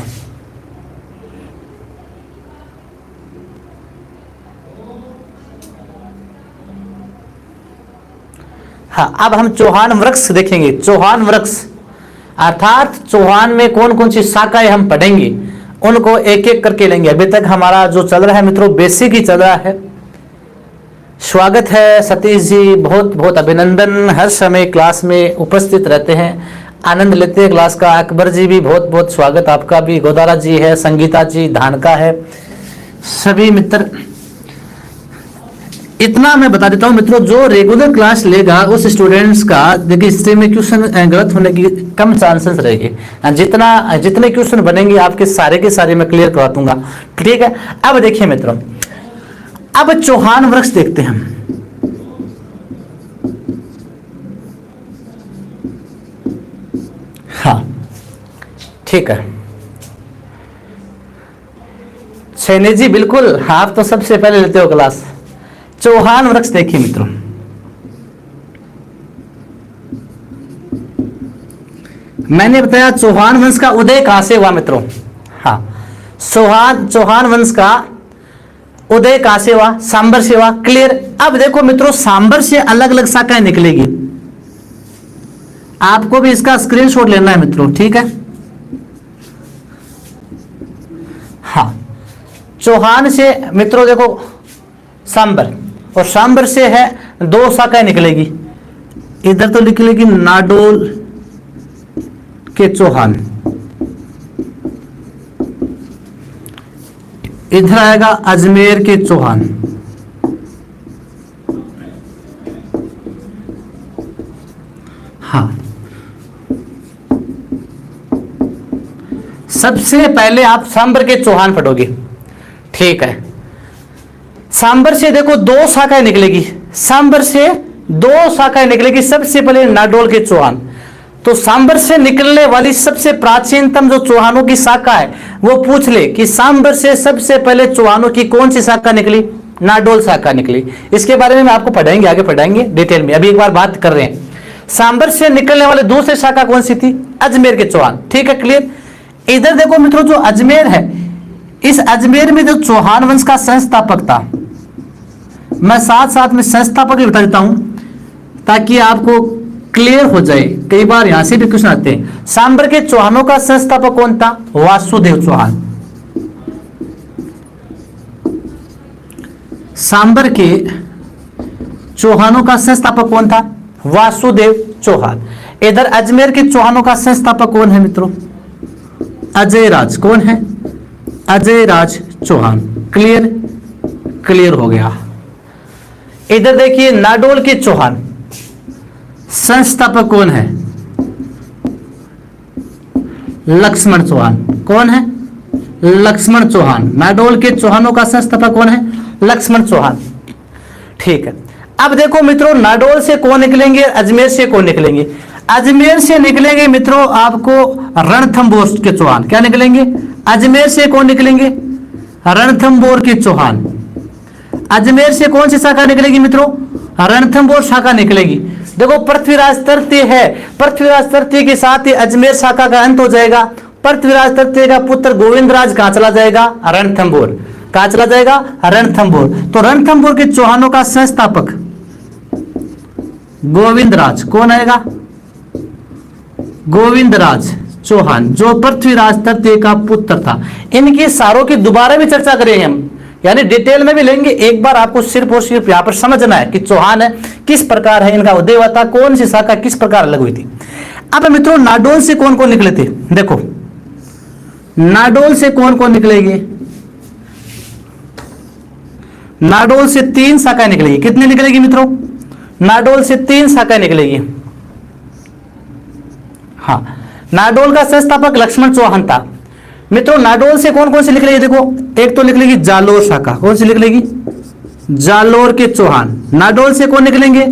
हाँ अब हम चौहान वृक्ष देखेंगे। चौहान वृक्ष अर्थात चौहान में कौन कौन सी शाखाएं हम पढ़ेंगे, उनको एक एक करके लेंगे। अभी तक हमारा जो चल रहा है मित्रों बेसिक ही चल रहा है। स्वागत है सतीश जी, बहुत बहुत अभिनंदन। हर समय क्लास में उपस्थित रहते हैं, आनंद लेते हैं क्लास का। अकबर जी भी बहुत बहुत स्वागत आपका भी। गोदारा जी है, संगीता जी, धानका है, सभी मित्र। इतना मैं बता देता हूं मित्रों, जो रेगुलर क्लास लेगा उस स्टूडेंट्स का देखिए हिस्ट्री में क्वेश्चन गलत होने की कम चांसेस रहेगी। जितने क्वेश्चन बनेंगे आपके सारे के सारे मैं क्लियर करवा दूंगा। ठीक है, अब देखिए मित्रों, अब चौहान वृक्ष देखते हैं हम। हाँ ठीक है सैनी जी, बिल्कुल आप तो सबसे पहले लेते हो क्लास। चौहान वृक्ष देखिए मित्रों, मैंने बताया चौहान वंश का उदय कहां से हुआ मित्रों। हाँ चौहान वंश का उदय कहां से हुआ, सांबर से हुआ। क्लियर। अब देखो मित्रों, सांबर से अलग अलग शाखाएं निकलेगी, आपको भी इसका स्क्रीनशॉट लेना है मित्रों। ठीक है, हाँ चौहान से मित्रों देखो सांबर, और सांबर से है दो शाखाएं निकलेगी। इधर तो निकलेगी नाडोल के चौहान, इधर आएगा अजमेर के चौहान। हाँ सबसे पहले आप सांबर के चौहान पढ़ोगे। ठीक है, सांबर से देखो दो शाखाएं निकलेगी, सांबर से दो शाखाएं निकलेगी। सबसे पहले नाडोल के चौहान, तो सांबर से निकलने वाली सबसे प्राचीनतम जो चौहानों की शाखा है वो पूछ ले कि सांबर से सबसे पहले चौहानों की कौन सी शाखा निकली, नाडोल शाखा निकली। इसके बारे में आपको पढ़ाएंगे, आगे पढ़ाएंगे डिटेल में, अभी एक बार बात कर रहे हैं। सांबर से निकलने वाले दूसरी शाखा कौन सी थी, अजमेर के चौहान। ठीक है, क्लियर। इधर देखो मित्रों, जो अजमेर है, इस अजमेर में जो चौहान वंश का संस्थापक था, मैं साथ साथ में संस्थापक भी बता देता हूं ताकि आपको क्लियर हो जाए, कई बार यहां से भी क्वेश्चन आते हैं। सांबर के चौहानों का संस्थापक कौन था, वासुदेव चौहान। सांबर के चौहानों का संस्थापक कौन था, वासुदेव चौहान। इधर अजमेर के चौहानों का संस्थापक कौन है मित्रों, अजय राज। कौन है, अजय राज चौहान। क्लियर, क्लियर हो गया। इधर देखिए नाडोल के चौहान, संस्थापक कौन है, लक्ष्मण चौहान। कौन है, लक्ष्मण चौहान। नाडोल के चौहानों का संस्थापक कौन है, लक्ष्मण चौहान। ठीक है, अब देखो मित्रों, नाडोल से कौन निकलेंगे, अजमेर से कौन निकलेंगे। अजमेर से निकलेंगे मित्रों आपको रणथंभौर के चौहान। क्या निकलेंगे, अजमेर से कौन निकलेंगे, रणथंभौर के चौहान। अजमेर से कौन सी शाखा निकलेगी मित्रों, रणथंभौर शाखा निकलेगी। देखो पृथ्वीराज तृतीय है, पृथ्वीराज तृतीय के साथ ही अजमेर शाखा का अंत हो जाएगा। पृथ्वीराज तृतीय का पुत्र गोविंदराज कहां चला जाएगा, रणथंभौर। कहां चला जाएगा, रणथंभौर। तो रणथंभौर के चौहानों का संस्थापक गोविंदराज। कौन आएगा, गोविंदराज चौहान, जो पृथ्वीराज तृतीय का पुत्र था। इनकी सारों की दोबारा भी चर्चा करेंगे हम, यानी डिटेल में भी लेंगे। एक बार आपको सिर्फ और सिर्फ यहां पर समझना है कि चौहान है किस प्रकार है, इनका उदय हुआ था, कौन सी शाखा किस प्रकार अलग हुई थी। अब मित्रों नाडोल से कौन कौन निकले थे, देखो नाडोल से कौन कौन निकलेंगे। नाडोल से 3 शाखाएं निकलेगी। कितनी निकलेगी मित्रों, नाडोल से 3 शाखाएं निकलेगी। हाँ, नाडोल का संस्थापक लक्ष्मण चौहान था। मित्रों नाडोल से कौन कौन सी निकलेगी, देखो एक तो निकलेगी जालोर शाखा। कौन सी निकलेगी, जालोर के चौहान। नाडोल से कौन निकलेंगे,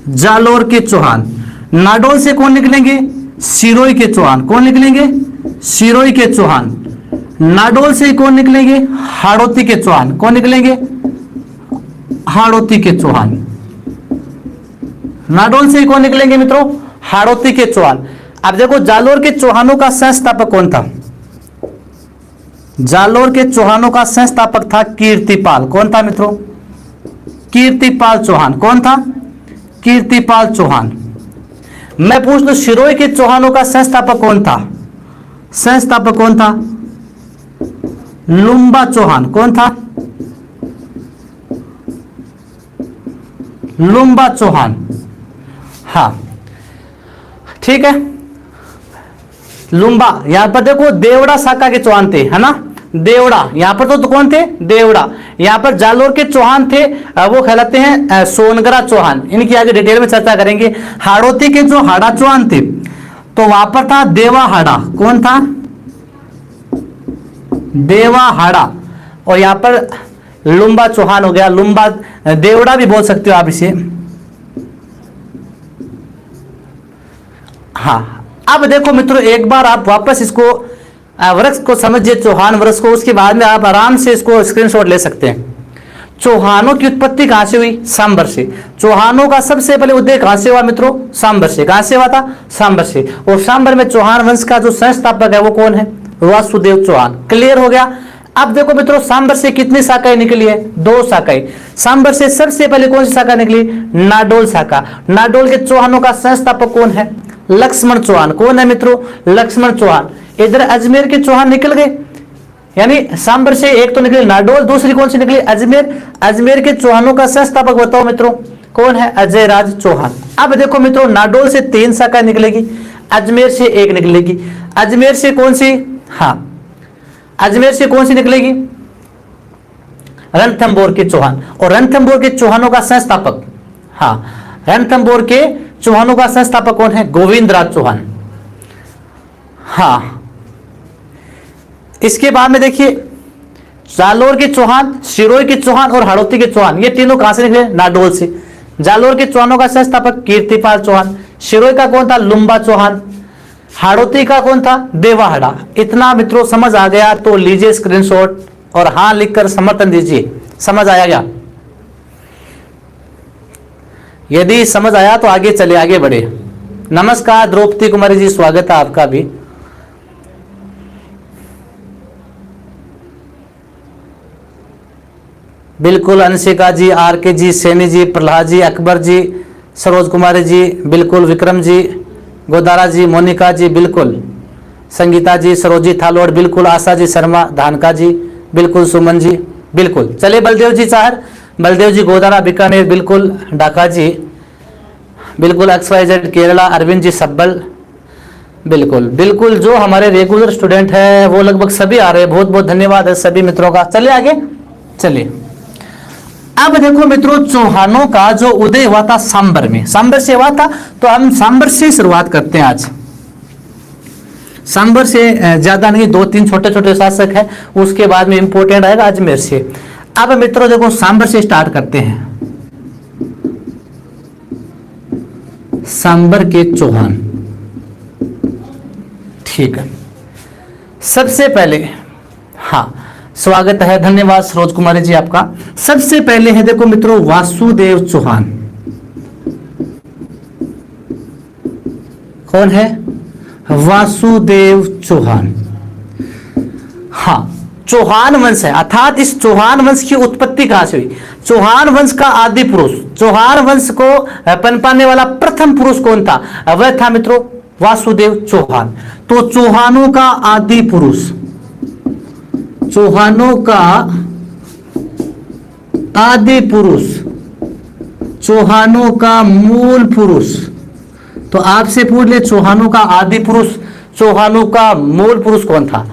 जालोर के चौहान। नाडोल से कौन निकलेंगे, सिरोई के चौहान। कौन निकलेंगे, सिरोई के चौहान। नाडोल से कौन निकलेंगे, हाड़ौती के चौहान। कौन निकलेंगे, हाड़ौती के चौहान। नाडोल से कौन निकलेंगे मित्रों, हाड़ौती के चौहान। अब देखो जालोर के चौहानों का संस्थापक कौन था, जालोर के चौहानों का संस्थापक था कीर्तिपाल। कौन था मित्रों, कीर्तिपाल चौहान। कौन था, कीर्तिपाल चौहान। मैं पूछ लूं सिरोई के चौहानों का संस्थापक कौन था, संस्थापक कौन था, लुम्बा चौहान। कौन था, लुम्बा चौहान। हाँ ठीक है, लुम्बा। यहां पर देखो देवड़ा शाखा के चौहान थे, है ना, देवड़ा। यहां पर तो कौन थे, देवड़ा। यहां पर जालोर के चौहान थे, वो कहलाते हैं सोनगरा चौहान। इनकी आगे डिटेल में चर्चा करेंगे। हाड़ौती के जो हाड़ा चौहान थे, तो वहां पर था देवा हाड़ा। कौन था, देवा हाड़ा। और यहां पर लुम्बा चौहान हो गया, लुम्बा देवड़ा भी बोल सकते हो आप इसे। हाँ, अब देखो मित्रों एक बार आप वापस इसको वृक्ष को समझिए, चौहान वृक्ष को। उसके बाद में आप आराम से इसको स्क्रीनशॉट ले सकते हैं। चौहानों की उत्पत्ति कहां से हुई, सांबर से। चौहानों का सबसे पहले उदय कहां से हुआ मित्रों, सांबर से। कहां से हुआ था, सांबर से। और सांबर में चौहान वंश का जो संस्थापक है वो कौन है, वासुदेव चौहान। क्लियर हो गया। अब देखो मित्रों सांबर से कितनी शाखाएं निकली है, 2 शाखाएं। सांबर से सबसे पहले कौन सी शाखा निकली, नाडोल शाखा। नाडोल के चौहानों का संस्थापक कौन है, लक्ष्मण चौहान। कौन है मित्रों, लक्ष्मण चौहान। इधर अजमेर के चौहान निकल गए, यानी सांबर से एक तो निकली नाडोल, दूसरी कौन सी निकली, अजमेर। अजमेर के चौहानों का संस्थापक बताओ मित्रों, कौन है, अजय राज चौहान। अब देखो मित्रों नाडोल से 3 शाखा निकलेगी, अजमेर से 1 निकलेगी। अजमेर से कौन सी, हाँ अजमेर से कौन सी निकलेगी, रणथंभौर के चौहान। और रणथंभौर के चौहानों का संस्थापक, हाँ रणथंभौर के चौहानों का संस्थापक कौन है, गोविंदराज चौहान। हाँ, इसके बाद में देखिए जालोर के चौहान, सिरोई के चौहान और हाड़ौती के चौहान, ये तीनों कहां से निकले, नाडोल से। जालोर के चौहानों का संस्थापक कीर्तिपाल चौहान, शिरोई का कौन था? लुम्बा चौहान। हाड़ौती का कौन था? देवाहाड़ा। इतना मित्रों समझ आ गया तो लीजिए स्क्रीनशॉट और हाँ लिखकर समर्थन दीजिए। समझ आया क्या? यदि समझ आया तो आगे चले, आगे बढ़े। नमस्कार द्रौपदी कुमारी जी, स्वागत है आपका भी। बिल्कुल अंशिका जी, आर के जी, सैनी जी, प्रहलाद जी, अकबर जी, सरोज कुमारी जी, बिल्कुल विक्रम जी, गोदारा जी, मोनिका जी, बिल्कुल संगीता जी, सरोजी थालोड़, बिल्कुल आशा जी शर्मा, धानका जी, बिल्कुल सुमन जी, बिल्कुल। चलिए बलदेव जी चाहर, बलदेव जी गोदारा बीकानेर, बिल्कुल ढाका जी, बिल्कुल XYZ केरला, अरविंद जी सब्बल, बिल्कुल बिल्कुल। जो हमारे रेगुलर स्टूडेंट है वो लगभग सभी आ रहे हैं, बहुत बहुत धन्यवाद है सभी मित्रों का। चलिए आगे चलिए। अब देखो मित्रों, चौहानों का जो उदय हुआ था सांबर में, सांबर से हुआ था, तो हम सांबर से शुरुआत करते हैं आज। सांबर से ज्यादा नहीं, 2-3 छोटे छोटे शासक है, उसके बाद में इंपोर्टेंट आएगा अजमेर से। अब मित्रों देखो सांबर से स्टार्ट करते हैं। सांबर के चौहान, ठीक है। सबसे पहले, हाँ स्वागत है, धन्यवाद सरोज कुमारी जी आपका। सबसे पहले है देखो मित्रों वासुदेव चौहान। कौन है? वासुदेव चौहान। हाँ, चौहान वंश है, अर्थात इस चौहान वंश की उत्पत्ति कहां से हुई? चौहान वंश का आदि पुरुष, चौहान वंश को पनपाने वाला प्रथम पुरुष कौन था? वह था मित्रों वासुदेव चौहान। तो चौहानों का आदि पुरुष, चौहानों का आदि पुरुष, चौहानों का मूल पुरुष। तो आपसे पूछ ले चौहानों का आदि पुरुष, चौहानों का मूल पुरुष कौन था?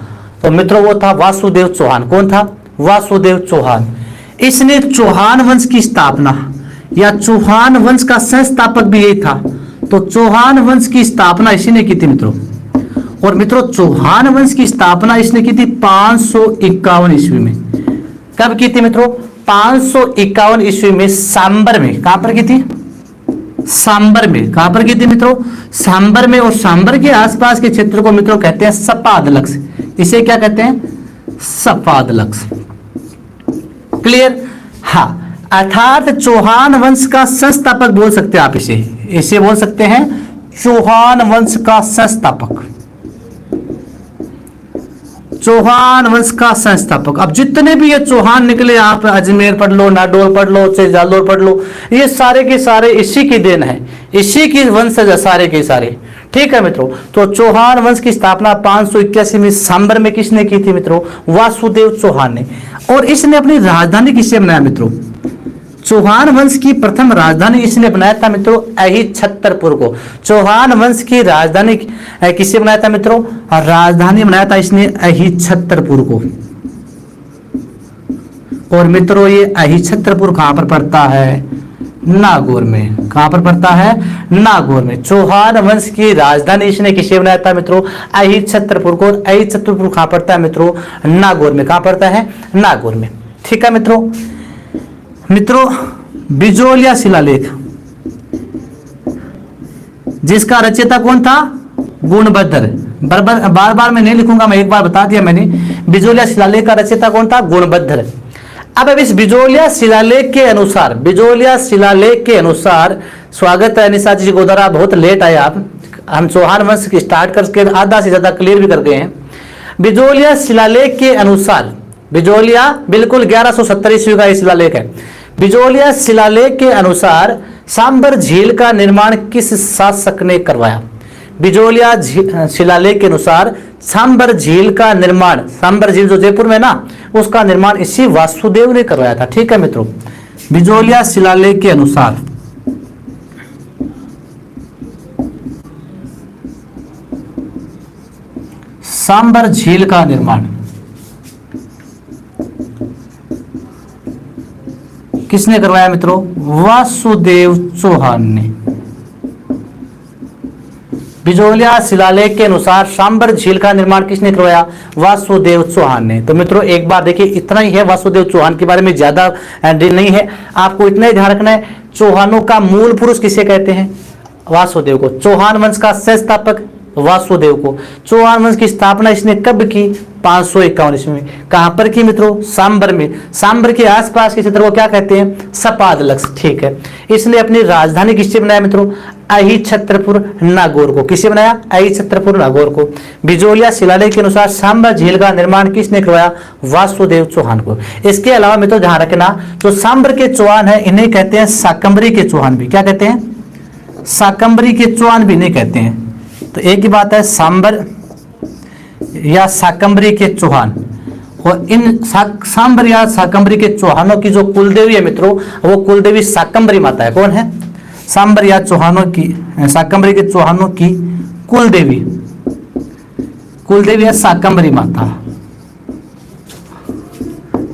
तो मित्रों वो था वासुदेव चौहान। कौन था? वासुदेव चौहान। इसने चौहान वंश की स्थापना, या चौहान वंश का संस्थापक भी यही था। तो चौहान वंश की स्थापना इसी ने की थी मित्रों। और मित्रों चौहान वंश की स्थापना इसने की थी 551 ईस्वी में। कब की थी मित्रों? 551 ईस्वी में सांबर में। कहां पर की थी? सांबर में। कहां पर की थी मित्रों? सांबर में। और सांबर के आसपास के क्षेत्र को मित्रों कहते हैं सपादलक्ष। इसे क्या कहते हैं? सपादलक्ष। क्लियर? हाँ, अर्थात चौहान वंश का संस्थापक बोल सकते हैं आप इसे। इसे बोल सकते हैं चौहान वंश का संस्थापक, चौहान वंश का संस्थापक। अब जितने भी ये चौहान निकले, आप अजमेर पढ़ लो, नाडोल पढ़ लो, चाहे जालोर पढ़ लो, ये सारे के सारे इसी की देन है, इसी की वंशज है सारे के सारे। ठीक है मित्रों। तो चौहान वंश की स्थापना 581 में सांबर में किसने की थी मित्रों? वासुदेव चौहान ने। और इसने अपनी राजधानी किससे बनाया मित्रों? चौहान वंश की प्रथम राजधानी इसने बनाया था मित्रों अहिछत्रपुर को। चौहान वंश की राजधानी किससे बनाया था मित्रों? राजधानी बनाया था इसने अहिछत्रपुर को। और मित्रों ये अहिछत्रपुर कहां पर पड़ता है? नागौर में। कहां पर पड़ता है? नागौर में। चौहान वंश की राजधानी इसने किसे बनाया था मित्रों? अहिछत्रपुर को। अहिछत्रपुर कहां पड़ता है मित्रों? नागौर में। कहां पड़ता है? नागौर में। ठीक है मित्रों। मित्रों बिजोलिया शिलालेख, जिसका रचयिता कौन था? गुणभद्र। बार बार मैं नहीं लिखूंगा, मैं एक बार बता दिया मैंने। बिजोलिया शिलालेख का रचयिता कौन था? गुणभद्र। अब इस बिजोलिया शिलालेख के अनुसार, बिजोलिया शिलालेख के अनुसार, स्वागत है निशा जी गोदारा, बहुत लेट आए आप। हम चौहान वंश की स्टार्ट करके आधा से ज्यादा क्लियर भी कर गए हैं। बिजोलिया शिलालेख के अनुसार, बिजोलिया बिल्कुल 1170 ईस्वी का शिलालेख है। बिजोलिया शिलालेख के अनुसार सांबर झील का निर्माण किस शासक ने करवाया? बिजोलिया शिलालेख के अनुसार सांबर झील का निर्माण, सांबर झील जो जयपुर में ना, उसका निर्माण इसी वासुदेव ने करवाया था। ठीक है मित्रों। बिजोलिया शिलालेख के अनुसार सांबर झील का निर्माण किसने करवाया मित्रों? वासुदेव चौहान ने। बिजोलिया शिलालेख के अनुसार सांबर झील का निर्माण किसने करवाया? वासुदेव चौहान ने। तो मित्रों एक बार देखिए, इतना ही है वासुदेव चौहान के बारे में, ज्यादा नहीं है। आपको इतना ही ध्यान रखना है, चौहानों का मूल पुरुष किसे कहते हैं? वासुदेव को। चौहान वंश का संस्थापक वासुदेव को। चौहान वंश की स्थापना इसने कब की? 551 ईस्वी में। कहां पर की मित्रों? सांबर में। सांबर के आसपास के क्षेत्र को क्या कहते हैं? सपादलक्ष। ठीक है। इसने अपनी राजधानी किससे बनाया मित्रों? अहिछत्रपुर नागौर को। किसे बनाया? अहिछत्रपुर नागौर को। बिजोलिया शिलालेख के अनुसार सांबर झील का निर्माण किसने करवाया? वासुदेव चौहान को। इसके अलावा मित्रों ध्यान रखना, जो सांबर के चौहान है इन्हें कहते हैं शाकंभरी के चौहान भी। क्या कहते हैं? शाकंभरी के चौहान भी नहीं कहते हैं। तो एक ही बात है, सांबर या शाकंभरी के चौहान। और इन सांबर या शाकंभरी के चौहानों की जो कुलदेवी है मित्रों, वो कुलदेवी शाकंभरी माता है। कौन है? सांबर या चौहानों की, शाकंभरी के चौहानों की कुलदेवी, कुलदेवी है शाकंभरी माता।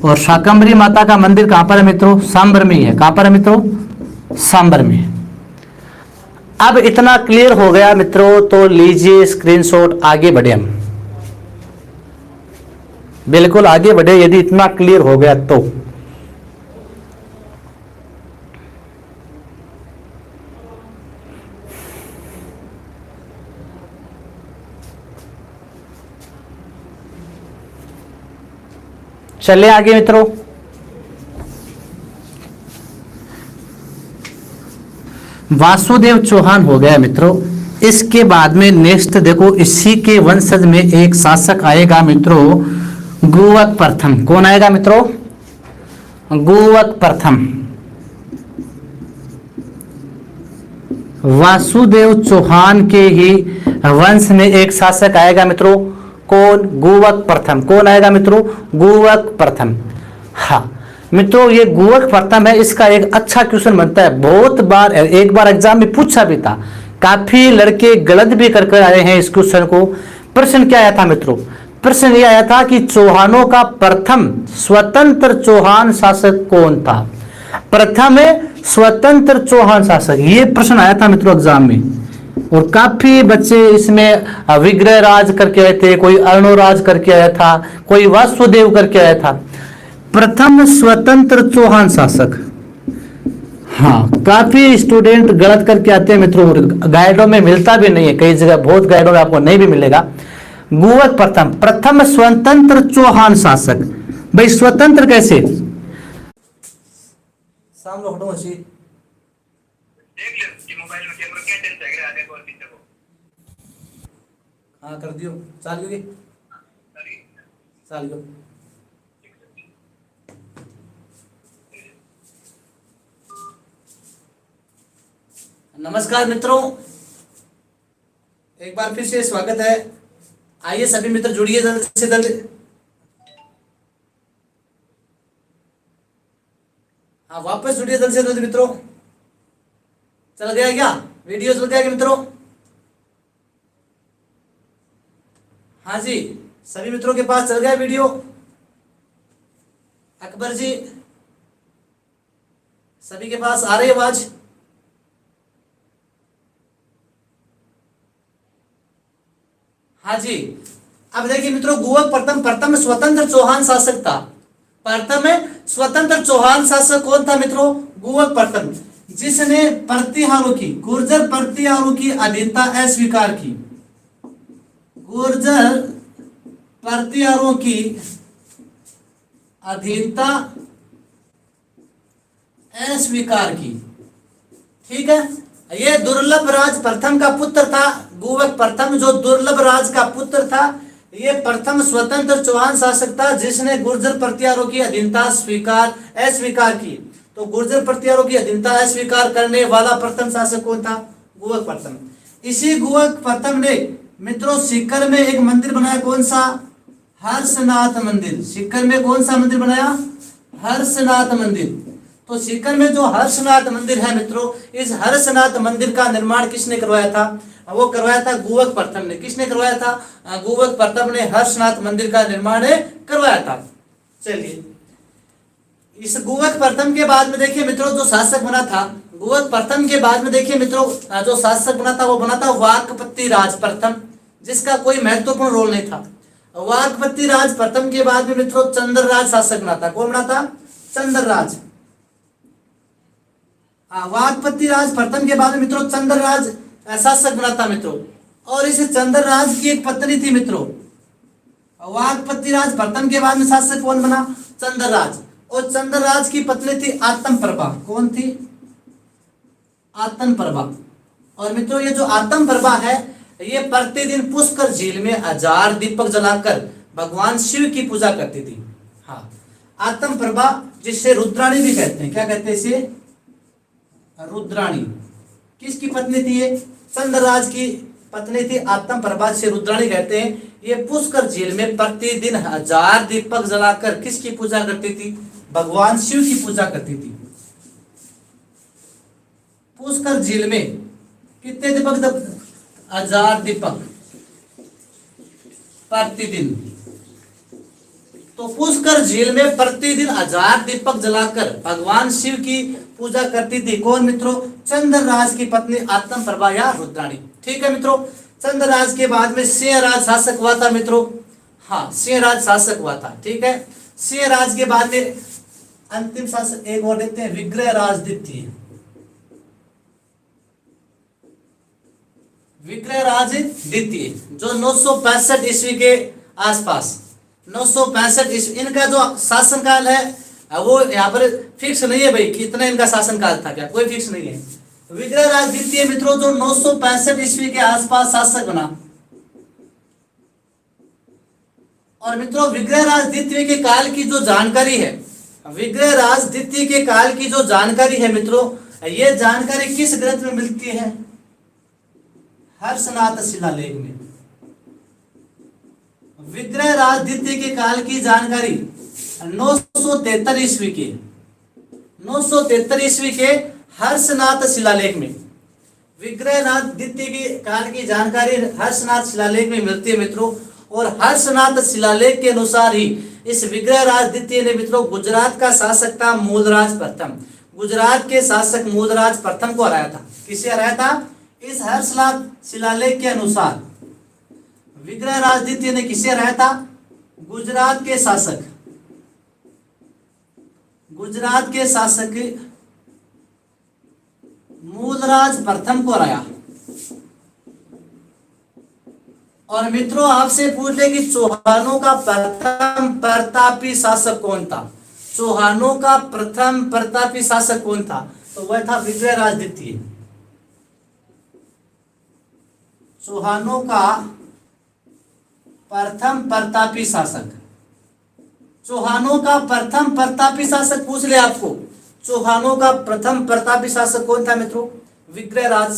और शाकंभरी माता का मंदिर कहां पर है मित्रों? सांबर में ही है। कहां पर है मित्रों? सांबर में। अब इतना क्लियर हो गया मित्रों, तो लीजिए स्क्रीनशॉट, आगे बढ़े हम। बिल्कुल आगे बढ़े यदि इतना क्लियर हो गया तो। चले आगे मित्रों। वासुदेव चौहान हो गया मित्रों। इसके बाद में नेक्स्ट देखो, इसी के वंशज में एक शासक आएगा मित्रों, गुवक प्रथम। कौन आएगा मित्रों? गुवक प्रथम। वासुदेव चौहान के ही वंश में एक शासक आएगा मित्रों। कौन? गुवक प्रथम। कौन आएगा मित्रों? गुवक प्रथम। हाँ मित्रों, ये गुवक प्रथम है। इसका एक अच्छा क्वेश्चन बनता है, बहुत बार, एक बार एग्जाम में पूछा भी था, काफी लड़के गलत भी करके आए हैं इस क्वेश्चन को। प्रश्न क्या आया था मित्रों? प्रश्न ये आया था कि चौहानों का प्रथम स्वतंत्र चौहान शासक कौन था? प्रथम स्वतंत्र चौहान शासक, ये प्रश्न आया था मित्रों एग्जाम में। और काफी बच्चे इसमें विग्रह राज करके आए थे, कोई अर्णोराज करके आया था, कोई वासुदेव करके आया था। प्रथम स्वतंत्र चौहान शासक, हाँ काफी स्टूडेंट गलत करके आते हैं मित्रों, गाइडों में मिलता भी नहीं है, कई जगह बहुत गाइडों में आपको नहीं भी मिलेगा। गुवक प्रथम, प्रथम स्वतंत्र चौहान शासक। भाई स्वतंत्र कैसे? सामने हटो अच्छी देख ले कि मोबाइल में कैमरा क्या टेंस है आगे को और पीछे को। हाँ कर दियो, चालू की चालू। नमस्कार मित्रों, एक बार फिर से स्वागत है। आइए सभी मित्र जुड़िए जल्द से जल्द। हाँ वापस जुड़िए जल्द से जल्द मित्रों। चल गया क्या वीडियो? चल गया क्या मित्रों? हाँ जी, सभी मित्रों के पास चल गया वीडियो? अकबर जी, सभी के पास आ रही है आवाज? हाँ जी। अब देखिए मित्रों, गुवक प्रथम, प्रथम स्वतंत्र चौहान शासक था। प्रथम स्वतंत्र चौहान शासक कौन था मित्रों? गुवक प्रथम, जिसने प्रतिहारों की, गुर्जर प्रतिहारों की अधीनता अस्वीकार की। गुर्जर प्रतिहारों की अधीनता अस्वीकार की। ठीक है, ये दुर्लभ राज प्रथम का पुत्र था। गुवक प्रथम जो दुर्लभ राज का पुत्र था, ये प्रथम स्वतंत्र चौहान शासक था जिसने गुर्जर प्रतिहारों की अधीनता अस्वीकार की। तो गुर्जर प्रतिहारों की अधीनता अस्वीकार करने वाला प्रथम शासक कौन था? गुवक प्रथम। इसी गुवक प्रथम ने मित्रों सीकर में एक मंदिर बनाया। कौन सा? हर्षनाथ मंदिर। सीकर में कौन सा मंदिर बनाया? हर्षनाथ मंदिर। तो सीकर में जो हर्षनाथ मंदिर है मित्रों, इस हर्षनाथ मंदिर का निर्माण किसने करवाया था? वो करवाया था गुवक प्रथम ने। किसने करवाया था? गुवक प्रथम ने हर्षनाथ मंदिर का निर्माण करवाया था। चलिए, इस गुवक प्रथम के बाद में देखिए मित्रों जो शासक बना था, गुवक प्रथम के बाद में देखिए मित्रों जो शासक बना था वो बना था वाकपति राज प्रथम, जिसका कोई महत्वपूर्ण रोल नहीं था। वाकपति राज प्रथम के बाद में मित्रों चंद्रराज शासक बना था। कौन बना था? चंद्रराज। वाघपति राज प्रथम के बाद में मित्रों चंद्रराज शासक बना था मित्रों। और इस चंद्रराज की एक पत्नी थी मित्रों। वाघपति राज प्रथम के बाद में शासक कौन बना? चंद्रराज। और चंद्रराज की पत्नी थी आत्मप्रभा। कौन थी? आत्मप्रभा। और मित्रों ये जो आत्मप्रभा है ये प्रतिदिन पुष्कर झील में 1000 दीपक जलाकर भगवान शिव की पूजा करती थी। हाँ, आत्मप्रभा जिसे रुद्राणी भी कहते हैं। क्या कहते हैं इसे? रुद्राणी। किसकी पत्नी थी ये? चंद्रराज की पत्नी थी आत्मप्रभा, से रुद्राणी कहते हैं। ये पुष्कर झील में प्रतिदिन 1000 दीपक जलाकर किसकी पूजा करती थी? भगवान शिव की पूजा करती थी। पुष्कर झील में कितने दीपक? 1000 दीपक प्रतिदिन। तो पुष्कर झील में प्रतिदिन 1000 दीपक जलाकर भगवान शिव की पूजा करती थी। कौन मित्रों? चंद्रराज की पत्नी आत्मप्रभा या रुद्राणी। ठीक है मित्रों। चंद्रराज के बाद में सिंहराज शासक हुआ था मित्रों। हाँ, सिंहराज शासक हुआ था। ठीक है। सिंहराज के बाद में अंतिम शासक एक और देते हैं, विग्रहराज द्वितीय। विग्रहराज द्वितीय जो 965 ईस्वी के आसपास, 965 ईस्वी, इनका जो शासनकाल है वो यहाँ पर फिक्स नहीं है भाई कि इतना इनका शासनकाल था, क्या कोई फिक्स नहीं है। विग्रहराज द्वितीय मित्रों जो 965 ईस्वी के आसपास शासक बना। और मित्रों विग्रहराज द्वितीय के काल की जो जानकारी है, विग्रहराज द्वितीय के काल की जो जानकारी है मित्रों, ये जानकारी किस ग्रंथ में मिलती है? हर्षनाथ शिलालेख में। विग्रहराज द्वितीय के काल की जानकारी 973 ईस्वी के, 973 ईस्वी के हर्षनाथ शिलालेख में। विग्रहराज द्वितीय के काल की जानकारी हर्षनाथ शिलालेख में मिलती है मित्रों। और हर्षनाथ शिलालेख के अनुसार ही इस विग्रहराज द्वितीय ने मित्रों गुजरात का शासक था मूलराज प्रथम, गुजरात के शासक मूलराज प्रथम को हराया था। किसे हराया था? इस हर्षनाथ शिलालेख के अनुसार विग्रहराज द्वितीय ने किसे हराया था? गुजरात के शासक, गुजरात के शासक मूलराज प्रथम को हराया। और मित्रों आपसे पूछ ले कि चौहानों का प्रथम प्रतापी शासक कौन था? चौहानों का प्रथम प्रतापी शासक कौन था? तो वह था विग्रहराज द्वितीय। चौहानों का प्रथम प्रतापी शासक, चौहानों का प्रथम प्रतापी शासक पूछ ले आपको, चौहानों का प्रथम प्रतापी शासक कौन था मित्रों? विग्रहराज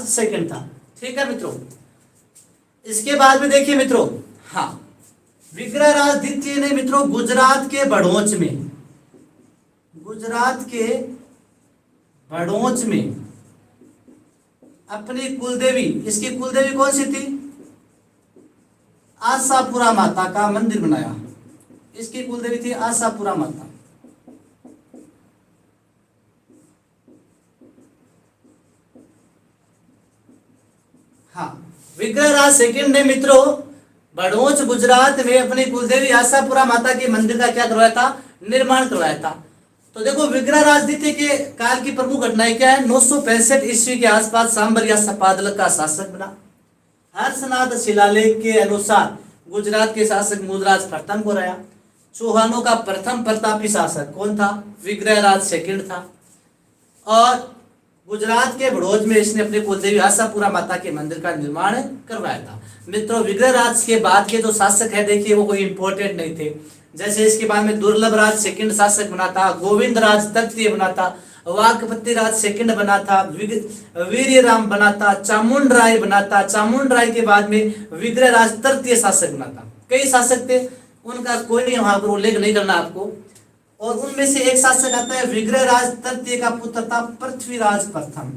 सेकंड था। ठीक है मित्रों। इसके बाद में देखिए मित्रों, हाँ, विग्रहराज द्वितीय ने मित्रों गुजरात के बड़ौच में, गुजरात के बड़ौच में अपनी कुलदेवी, इसकी कुलदेवी कौन सी थी? आशापुरा माता का मंदिर बनाया। इसकी कुलदेवी थी आशापुरा माता। हाँ, विग्रहराज सेकंड ने मित्रों बड़ौच गुजरात में अपनी कुलदेवी आशापुरा माता के मंदिर का क्या करवाया था? निर्माण करवाया था। तो देखो विग्रहराज द्वितीय के काल की प्रमुख घटनाएं क्या है? 965 ईस्वी के आसपास सांबर या सपादलक का शासक बना। हर्षनाथ शिलालेख के अनुसार गुजरात के शासक मूलराज प्रथम को हराया। चौहानों का प्रथम प्रतापी शासक कौन था? विग्रहराज सेकंड था। और गुजरात के बड़ौच में इसने अपने कुलदेवी आशापुरा माता के मंदिर का निर्माण करवाया था। मित्रों विग्रहराज के बाद के जो शासक है देखिए वो कोई इंपॉर्टेंट नहीं थे। जैसे इसके बाद में दुर्लभ राज सेकंड शासक बना था, गोविंद राज तृतीय बना था, वाघपति राज सेकंड बना था, वीर्यराम बना था, चामुंड राय बना था। चामुंड राय के बाद में विग्रहराज तृतीय शासक बना था। कई शासक थे, उनका कोई नहीं वहां पर उल्लेख नहीं करना आपको। और उनमें से एक शासक आता है विग्रहराज तृतीय का पुत्र था पृथ्वीराज प्रथम।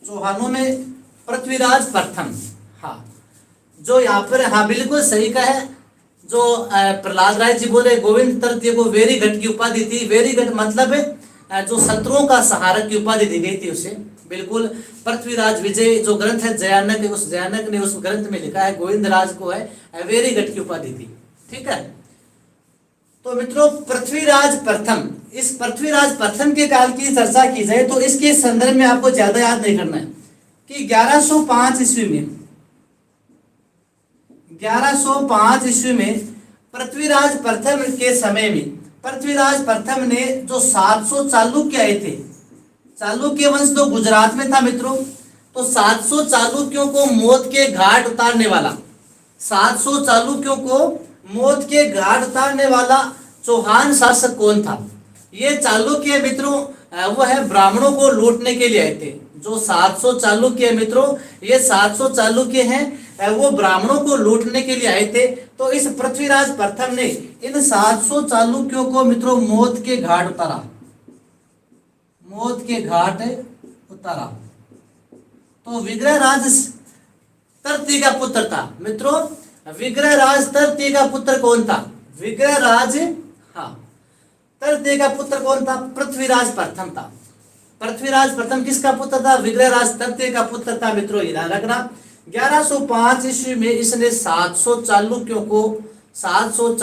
चौहानों में पृथ्वीराज प्रथम। हाँ, जो यहाँ पर हाँ बिल्कुल सही का है जो प्रहलाद राय जी बोले, गोविंद तृतीय को वेरीगढ़ की उपाधि थी। वेरीगढ़ मतलब जो शत्रुओं का सहारक की उपाधि दी गई थी उसे। बिल्कुल पृथ्वीराज विजय जो ग्रंथ है जयानक, उस जयानक ने उस ग्रंथ में लिखा है गोविंद राज को है वेरीगढ़ की उपाधि थी। ठीक है। तो मित्रों पृथ्वीराज प्रथम, इस पृथ्वीराज प्रथम के काल की चर्चा की जाए तो इसके संदर्भ में आपको ज्यादा याद नहीं करना है कि 1105 ईस्वी में 1105 ईस्वी में पृथ्वीराज प्रथम के समय में पृथ्वीराज प्रथम ने जो 700 चालुक्य आए थे, चालुक्य वंश तो गुजरात में था मित्रों, तो 700 चालुक्यों को मौत के घाट उतारने वाला, 700 चालुक्यों को मौत के घाट उतारने वाला चौहान शासक कौन था? ये चालुक्य मित्रों वो है ब्राह्मणों को लूटने के लिए आए थे। जो 700 चालुक्य मित्रों, ये 700 चालुक्य हैं वो ब्राह्मणों को लूटने के लिए आए थे। तो इस पृथ्वीराज प्रथम ने इन 700 चालुक्यों को मित्रों मौत के घाट उतारा, मौत के घाट उतारा। तो विग्रहराज तृतीय का पुत्र था मित्रों, विग्रहराज तृतीय का पुत्र कौन था? विग्रहराज तृतीय का पुत्र कौन था? पृथ्वीराज प्रथम था। पृथ्वीराज प्रथम किसका पुत्र था? विग्रहराज तृतीय का पुत्र था मित्रों, ये ध्यान रखना। 1105 ईस्वी में इसने 700 चालुक्यों को 700